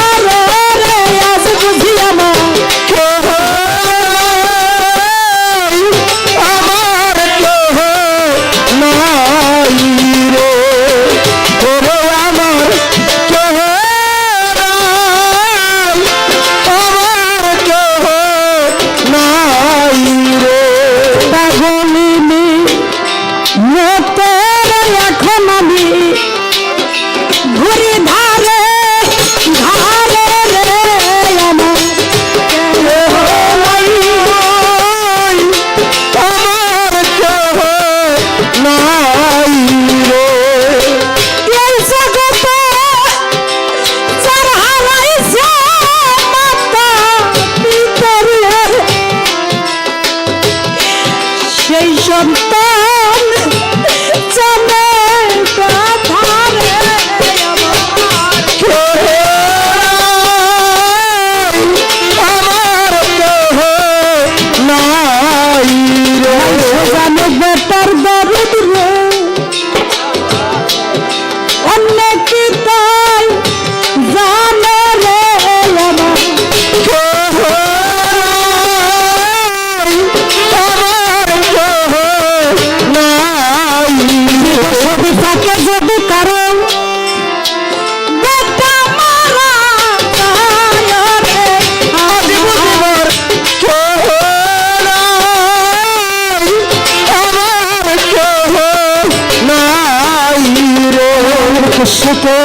থেকে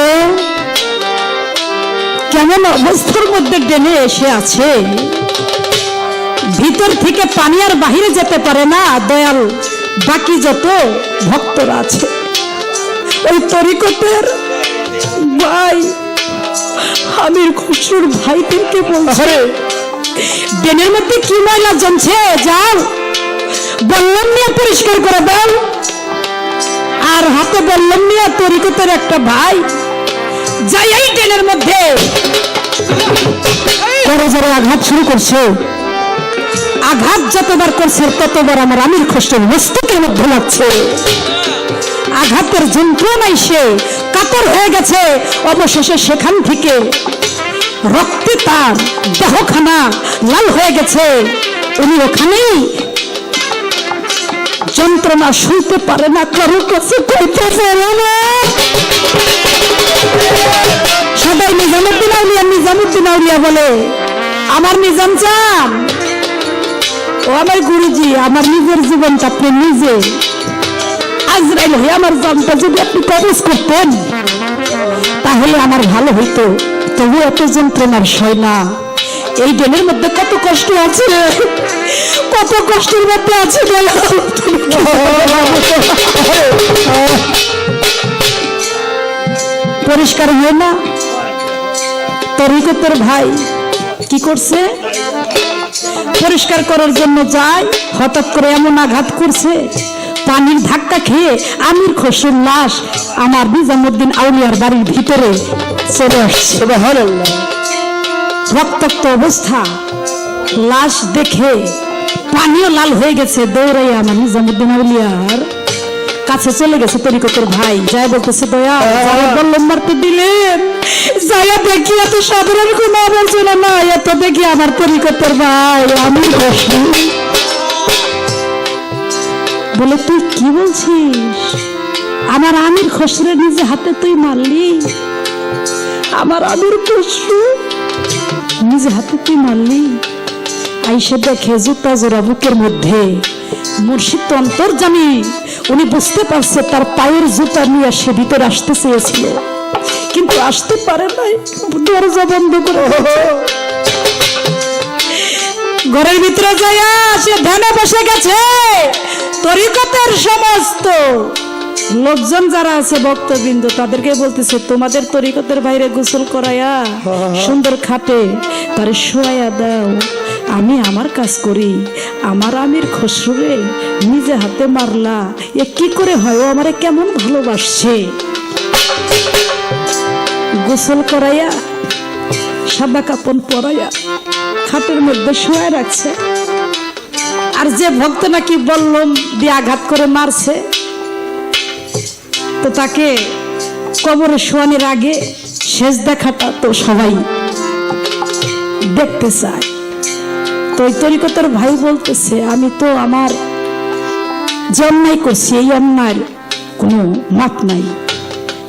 কেমন অবস্থার মধ্যে টেনে এসে আছে, ভিতর থেকে পানি আর বাহিরে যেতে পারে না। দয়াল বাকি যত ভক্তরা আছে, ওই তরিকতের ভাই আমির খসরুর ভাইদেরকে বলছে ড্রেনের মধ্যে কি ময়লা জমছে, যাও বললাম নিয়ে পরিষ্কার করে দাও। আর হাতে বললাম নিয়ে তরিকতের একটা ভাই যাই এই ড্রেনের মধ্যে জোরে আঘাত শুরু করছে। আঘাত যতবার করছে ততবার আমার আমির খসরুর মস্তকের মধ্যে লাগছে। আঘাতের যন্ত্রণায় সে কাতর হয়ে গেছে। অবশেষে সেখান থেকে রক্তে তার দেহখানা লাল হয়ে গেছে। উনি ওখানেই যন্ত্রণা শুনতে পারে না, কারোর কাছে কইতে পারে না। সবাই নিজামুদ্দিন আউলিয়া বলে, আমার নিজাম চান, ও আমার গুরুজি, আমার নিজের জীবনটা আপনি নিজে আজরাইল হয়ে আমার জানটা যদি আপনি কবজ করতেন তাহলে আমার ভালো হইতো। তবু এত যন্ত্রণার সয় না। এই ড্রেনের মধ্যে কত কষ্ট আছে, কত কষ্টের মধ্যে আছে। পরিষ্কার হয় না। তরিকতের ভাই কি করছে, পরিষ্কার করার জন্য যায়, হঠাৎ করে এমন আঘাত করছে, পানির ধাক্কা খেয়ে আমির খসরুর লাশ আমার নিজামুদ্দিন আউলিয়ার বাড়ির ভিতরে চলে আসছে। রক্তাক্ত অবস্থা, লাশ দেখে পানিও লাল হয়ে গেছে। দৌড়াই আমার নিজামুদ্দিন আউলিয়ার কাছে চলে গেছে তরিকতের ভাই, যাই বলতেছে দয়া বললাম মারতে দিলেন, যাইয়া দেখি এত সাধারণ কোনো আলোচনা না, এত দেখি আমার তরিকতের ভাই আমির খসরু। বলে তুই কি বলছিস, আমার আমির খসরুর নিজে হাতে তুই মারলি, আমার আমির খসরু নিজে হাতে তুই মারলি। আইসে দেখে জুতা জোড়া বুকের মধ্যে। মুর্শিদ তো অন্তর্জামী, উনি বুঝতে পারছে তার পায়ের জুতা নিয়ে সে ভিতরে আসতে চেয়েছিল, কিন্তু আসতে পারে নাই, দরজা বন্ধ করে ঘরের ভিতরে যাইয়া সে ধ্যানে বসে গেছে। তরিকতের সমস্ত লোকজন যারা আছে ভক্তবৃন্দ তাদেরকে বলতেছে, তোমাদের তরিকতের বাইরে গোসল করাইয়া সুন্দর খাটে তারে শোয়াইয়া দাও, আমি আমার কাজ করি। আমার আমির খসরুরে নিজে হাতে মারলা, এ কি করে হয়, ও আমারে কেমন ভালোবাসছে। গোসল করাইয়া সাদা কাপড় পরাইয়া খাটের মধ্যে শোয়া রাখছে। আর যে ভক্ত নাকি বললাম দিয়ে আঘাত করে মারছে, তো তাকে কবরে শোয়ানোর আগে শেষ দেখাটা তো সবাই দেখতে চায়। তো ওই তরিকতের ভাই বলতেছে, আমি তো আমার যে অন্যায় করছি এই অন্যায়ের কোনো মাপ নাই,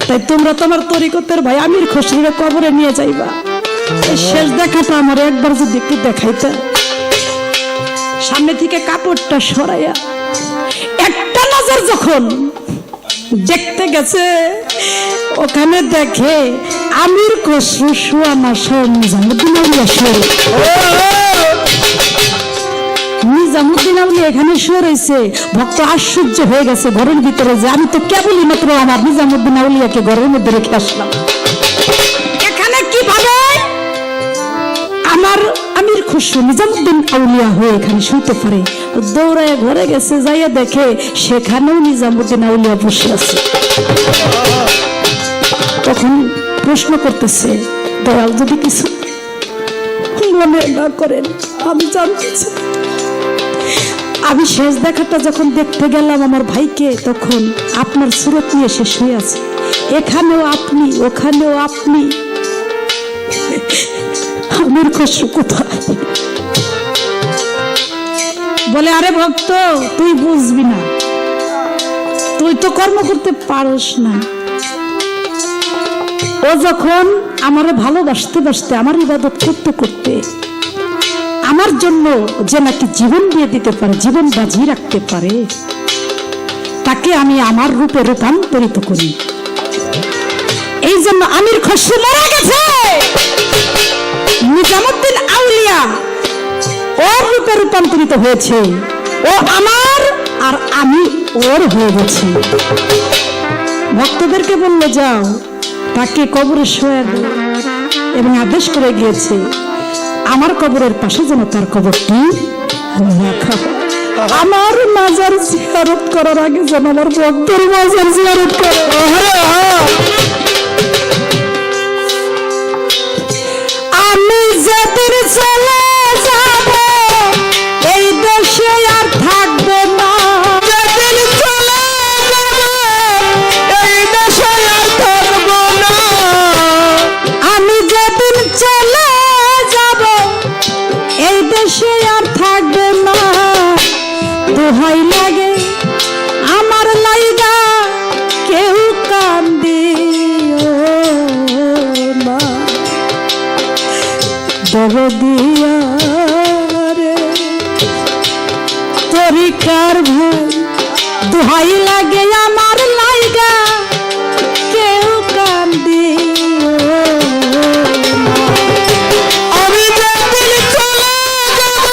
তাই তোমরা তোমার তরিকতের ভাই আমির খসরুরে কবরে নিয়ে যাইবা, শেষ দেখাটা আমার একবার যদি একটু দেখাইতে। সামনে থেকে কাপড়টা সরাইয়া একটা নজর যখন দেখতে গেছে, ওখানে দেখে আমির খসরু শোয়ানা নিজামুদ্দিন আউলিয়া শুয়ে, নিজামুদ্দিন আউলিয়া এখানে শুয়ে রয়েছে। ভক্ত আশ্চর্য হয়ে গেছে ঘরের ভিতরে, যে আমি তো কেবলই মাত্র আমার নিজামুদ্দিন আউলিয়াকে ঘরের মধ্যে রেখে আসলাম, এখানে কিভাবে আমার আমির খসরু নিজামুদ্দিন আউলিয়া হয়ে এখানে শুতে পারে। দৌড়ায় ঘরে গেছে, যাইয়া দেখে সেখানেও নিজামুদ্দিন আউলিয়া বসে আছে। তখন প্রশ্ন করতেছে, দয়াল যদি কিছু মনে না করেন আমি জানতে চাই, আমি শেষ দেখাটা যখন দেখতে গেলাম আমার ভাইকে, তখন আপনার সুরত নিয়ে শেষ হয়ে আছে, এখানেও আপনি ওখানেও আপনি, আমির খসরু কোথায়? বলে, আরে ভক্ত তুই বুঝবি না, তুই তো কর্ম করতে পারস না। ও যখন আমারে ভালোবাসতে বাসতে, আমার ইবাদত করতে করতে আমার জন্য যে নাকি জীবন দিয়ে দিতে পারে, জীবন বাজি রাখতে পারে, তাকে আমি আমার রূপে রূপান্তরিত করি। এই জন্য আমির খসরু মারা গেছে, নিজামুদ্দিন আউলিয়া ওর রূপে রূপান্তরিত হয়েছে, ও আমার আর আমি ওর হয়ে গেছি। ভক্তদেরকে বললো যাও তাকে কবরে শোয়া দাও, এবং আদেশ করে গিয়েছে আমার কবরের পাশে যেন তার কবরটি রাখা হয়। আমার মাজার জিয়ারত করার আগে যেন আমার ভক্তের মাজার জিয়ারত করে। আমি যেদিন চলে যাব এই দেশে আর থাকবে না, যেদিন চলে যাব এই দেশে আর থাকবো না। আমি যেদিন চলে যাব এই দেশে আর থাকবে না। দোহাই লাগে আমার লাইগা কেউ কান্দিও না, দরদিয়া রে তরিকার ভাই, দোহাই লাগে আমার লাইগা কেউ কান্দিও না। আমি যেদিন চলে যাব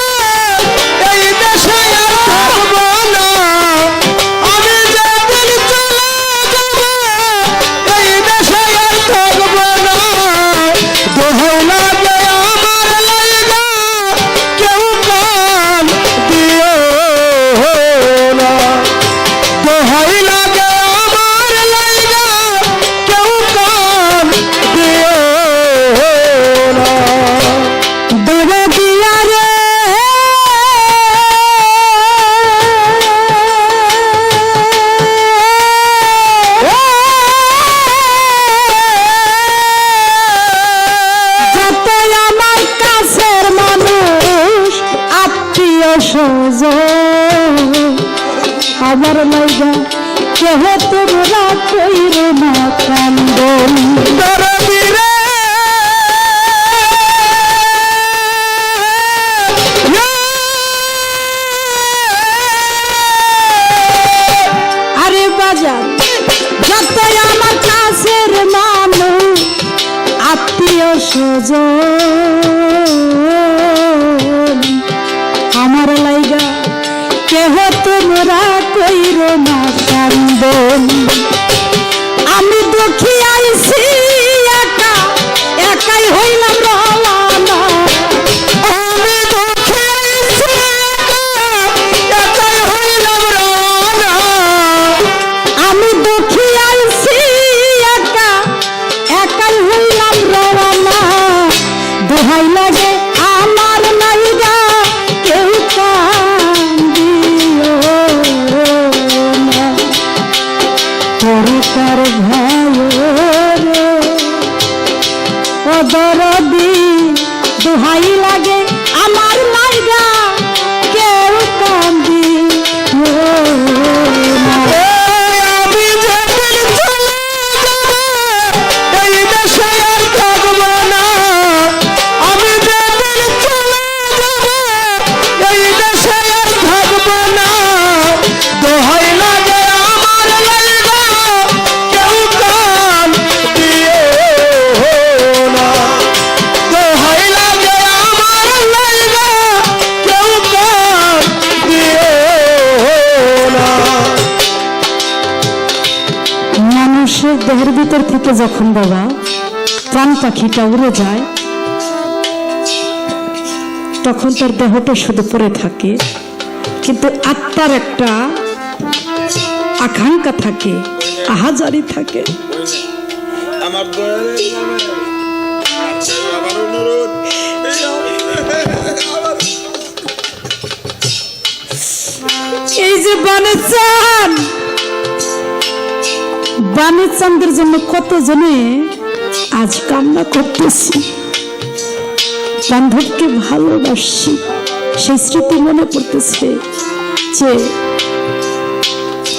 এই দেশে আর থাকবো না। আমি যেদিন চলে যাব এই দেশে আর থাকবো না। দোহাই লাগে আমার লাইগা কেউ কান দিও না। দোহাই লাগে আমার লাইগা কেউ কান দিও না। দরদিয়া রে যত আমার কাছের মানুষ আত্মীয় স্বজন আমার লাইগা কেহ তোমরা কইরো না কান্দন। দরদি রে আরে বাজার যত আমার কাছের মানুষ আত্মীয় স্বজন আমার লাইগা কেহ তোমরা কইরো না কান্দন। আমি দুঃখী আইছি একা, একাই হইলাম রওনা। আমি দুঃখে আইছি একা, একাই হইলাম রওনা। আমি দুঃখী আইছি একা, একাই হইলাম রওনা। দোহাই লাগে আমার লাইগা কেউ কান্দিও না, তরিকার ভাই রে ও দরদি। দোহাই লাগে আমার লাইগা কেউ কান্দিও না। আমি যেদিন চলে যাব এই দেশে আর থাকবো না। আমি যেদিন চলে যাব এই দেশে আর থাকবো না। দোহাই লাগে আমার লাইগা কেউ কান দিও না। দোহাই লাগে আমার লাইগা কেউ কান দিও না। মানুষের দেহের ভিতর থেকে যখন বাবা প্রাণ পাখিটা উড়ে যায় তখন তার দেহটা শুধু পড়ে থাকে, কিন্তু আত্মার একটা আকাঙ্ক্ষা থাকে, আহাজারি থাকে। আমার দয়ালের নামে আমার অনুরোধ এই যে বাণীচাঁদের জন্য কত জনে আজ কামনা করতেছি, বান্ধবকে ভালোবাসি, সেই স্মৃতি মনে পড়তেছে যে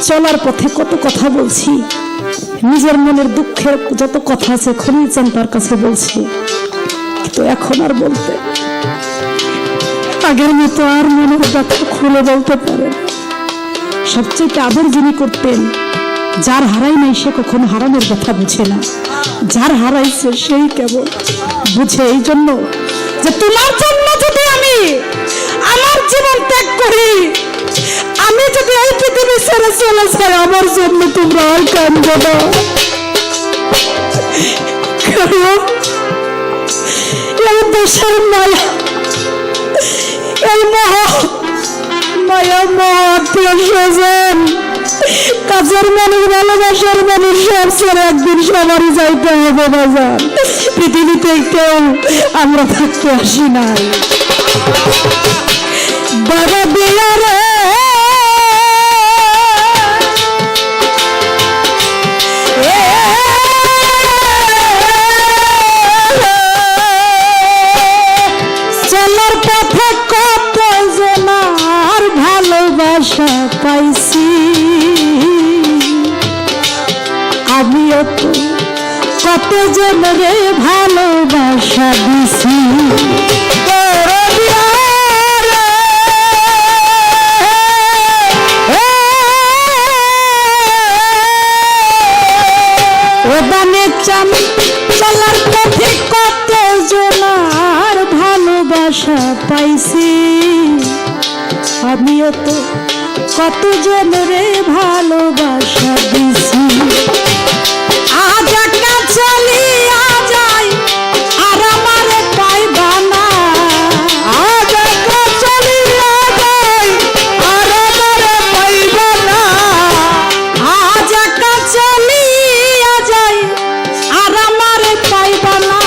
চলার পথে কত কথা বলছি, নিজের মনের দুঃখের যত কথা আছে খনিচাঁদ তার কাছে বলছি, কিন্তু এখন আর বলতে আগের মতো আর মনের কথা খুলে বলতে পারে। সবচেয়ে আদর যিনি করতেন যার হারাই নাই সে কখনো হারানোর কথা বুঝে না, যার হারাইছে সেই কেবল বুঝে। এই জন্য যে তোমার জন্য যদি আমি আমার জীবন ত্যাগ করি, আমি যদি এই পৃথিবী ছেড়ে চলে যাই, আমার জন্য তোমরা আর কাঁদবে না। কারণ এই দেশের মায়া, এই মায়া মহাত্মীয় স্বজন, কাজের মানুষ, ভালোবাসার মানুষ সব ছেড়ে একদিন সবারই যাইতে হবে বাজার। পৃথিবীতে কেউ আমরা থাকতে আসি নাই। বড় বিয়ারে চলার পথে কত জনার ভালোবাসা পাইছি, আমিও তো কত জনরে ভালোবাসা দিছি। চলার পথে কত জনার ভালোবাসা পাইছি, আমিও তো কত জনরে ভালোবাসা দিছি। আজ একা চলিয়া যাই আর আমারে পাইবা না, আজ একা চলিয়া যাই আর আমারে পাইবা না, আজ একা চলিয়া যাই আর আমারে পাইবা না।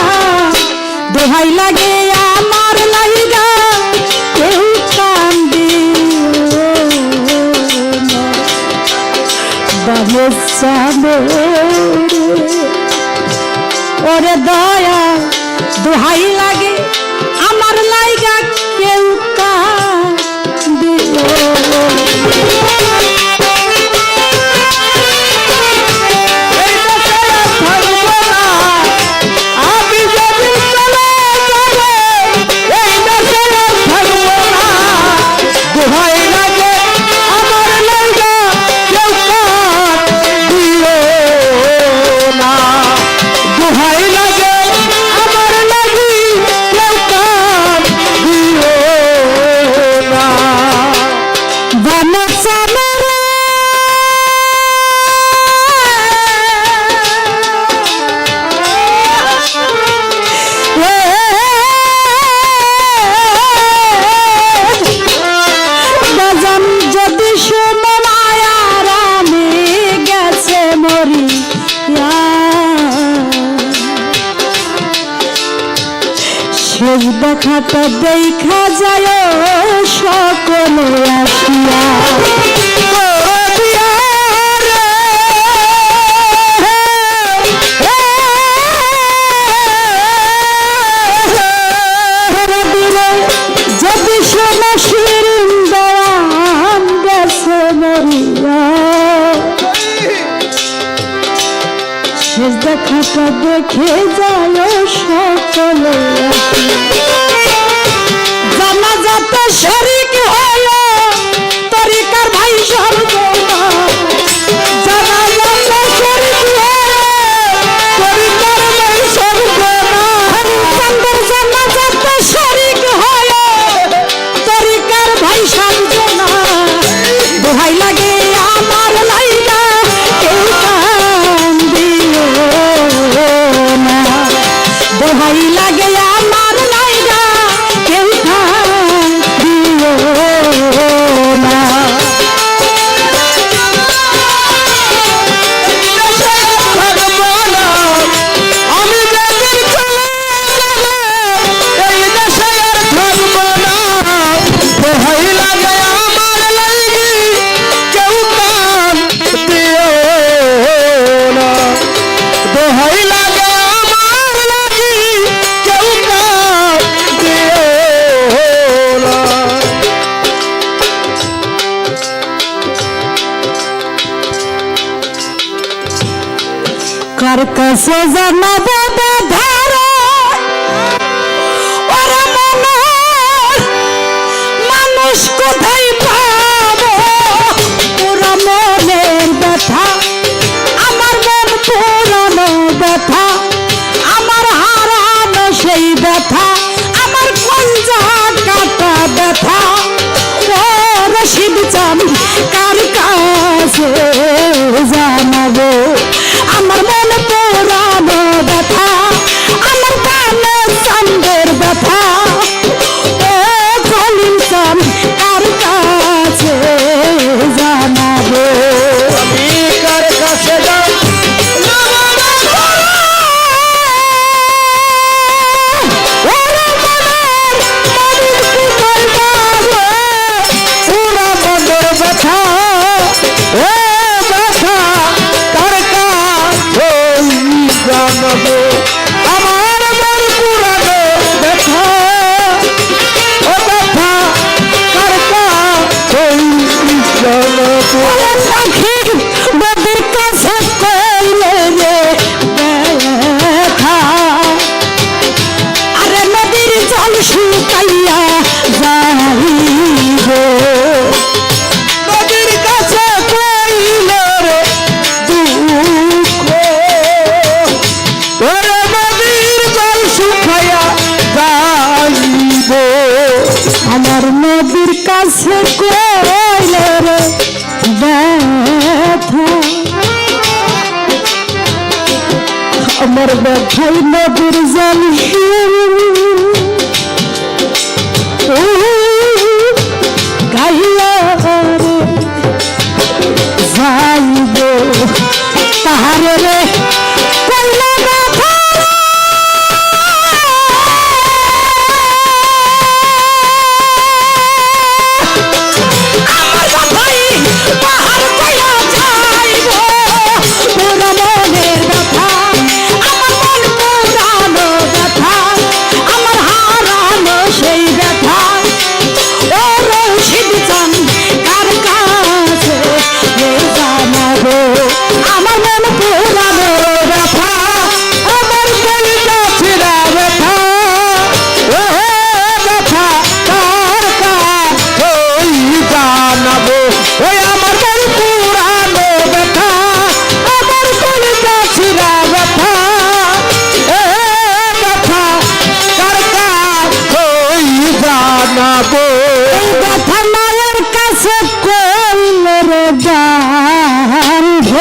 দোহাই লাগে আমার লাইগা কেউ কান্দিও না, বাবু সামনে ওরে দয়া দোহাই লাগে আমার লাইগা কেউ কান্দিও। শেষ দেখাটা দেখা যায় সকলে আসিয়া, যদি শোনা শিরিন দেওয়ান গেছে মরিয়া, শেষ দেখাটা দেখে যায় সকলে জানা যাতে শরীক হল তরিকার ভাই সর্বনা, জানা যাতে শরীক হল তরিকার ভাই সর্বনা, হরিচন্দ্র জানা যাতে শরীক হল তরিকার ভাই সর্বনা। দোহাই লাগে আমার লাইগা কেউ কান্দিও না, দোহাই লাগে আমার লাইগা কেউ কান্দিও না। আমি যেদিন চলে যাব এই দেশে আর থাকবো না, দোহাই লাগে আমার লাগি কেউ কান্দিও না, দোহাই লাগে আমার লাগি কেউ কান্দিও না। কার কাছে জানাবো ধার ওরা মানুষ কোথায় পাবো, ওরা মনের ব্যথা শুকাইয়া যাইব নদীর কাছে কইল রে দুঃখ ওরে নদীর জল শুকাইয়া যাইব আমার নদীর কাছে কইলে রে ব্যথা আমার ব্যথাই নদীর জল গাইয়া রে যাইব তাহারে রে কইলে ব্যথা আমার কথাই পাহাড় কইয়া যাইব পুরা মনের ব্যথা আমার মন পুরানো ব্যথা আমার হারানো সেই ব্যথা ও রশিদ চান কার কাছে জানাবো আমার মন পুরানো ব্যথা আমার কলিজা ছিড়া ব্যথা ও ব্যথা কার কাছে জানাবো ওই আমার মন পুরানো ব্যথা আমার কলিজা ছিড়া ব্যথা এ ব্যথা কার কাছে জানাবো এই ব্যথা মায়ের কাছে কইল রে বান্ধব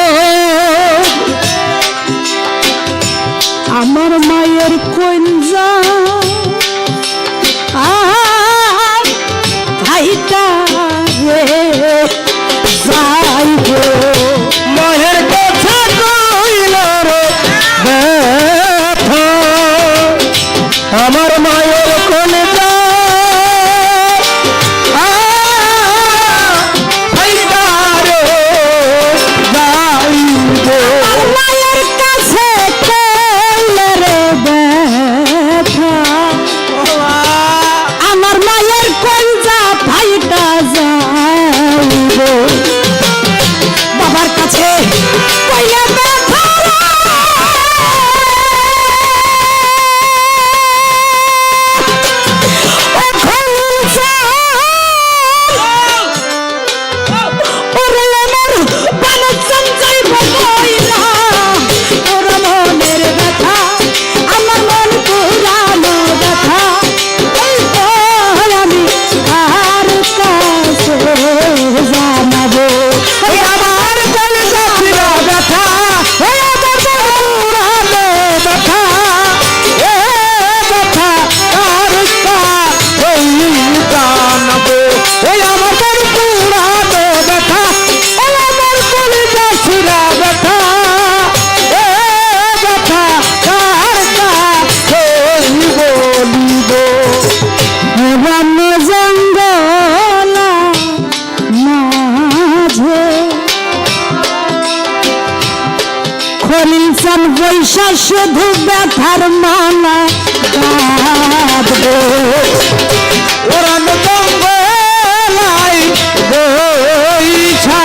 আমার মায়ের কইলজা ভাইটা রে যাইব মায়ের কথা কইল রে ব্যথা আমার মায়ের কোলে যা মায়ের কাছে কইল রে ব্যথা আমার মায়ের কইলজা ভাইটা যাইব বাবার কাছে কইলে ব্যথা ও কইলজা ওরে আমার বানচান যাইব কইলা ওরে মনের ব্যথা আমার মন পুরানো ব্যথা এই বল আমি কার কাছে জানাবো ওই আমার কলিজা ছিড়া ব্যথা ওই আমার মন পুরানো ব্যথা এ ব্যথা কার কাছে জানাবো ওই আমার মন পুরানো ব্যথা ওই আমার কলিজা ছিড়া ব্যথা এ ব্যথা কার কাছে বলিব রাম জঙ্গলা মাঝে খলিল চান বৈশা শুধু ব্যথার মালা গাঁথবো ওরানো জঙ্গলাই বইছা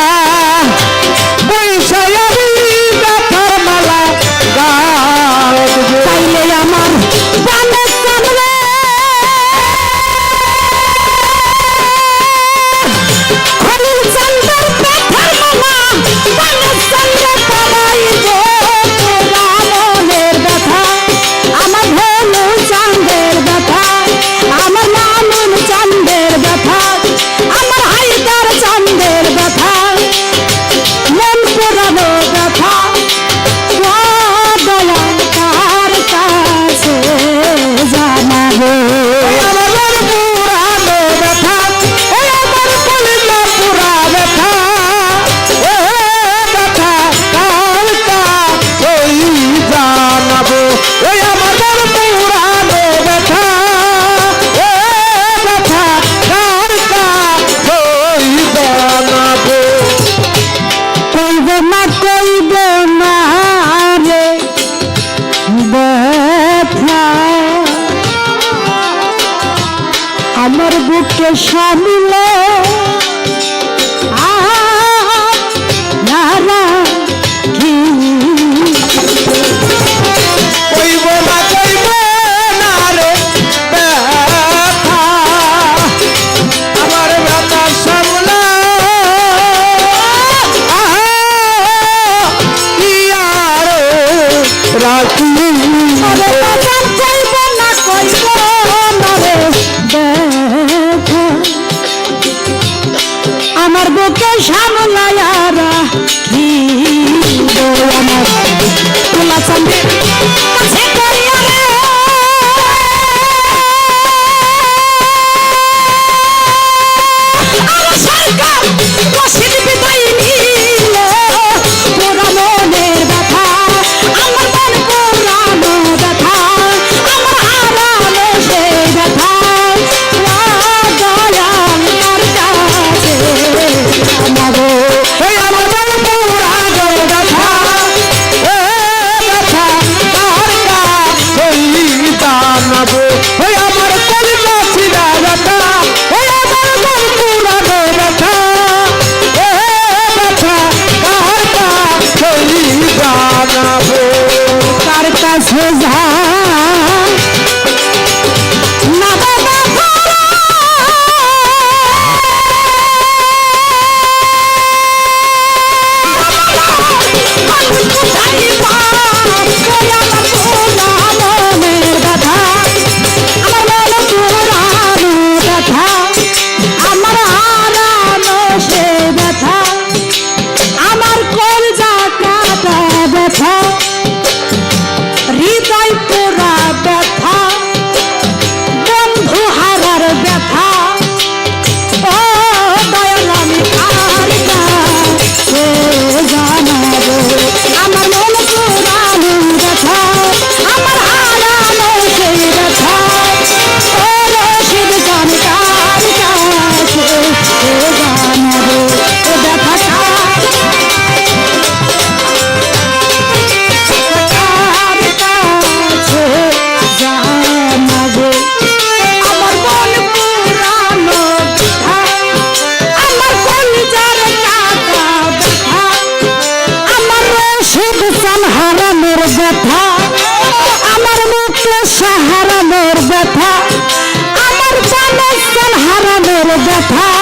বইছা আমি ব্যথার মালা গাঁথবো তাইলে আমার বানে চানরে খলিল চান্দের ব্যথার মালা বানে চানরে পরাইব পুরা মনের ব্যথা আমার ভোলু চান্দের ব্যথা আমার মামুন চান্দের ব্যথা আমার হায়দার চান্দের ব্যথা মন পুরানো ব্যথা ও দয়া কার কাছে জানাবো আমার মন পুরানো ব্যথা ওই আমার কলিজা পুরা ব্যথা এ ব্যথা কার কাছে জানাবো ওই আমার মন পুরানো ব্যথা এ ব্যথা কার কাছে জানাবো কইব না রে ব্যথা আমার বুকে সামিল নারা কি কইব না রে ব্যথা ব্যথা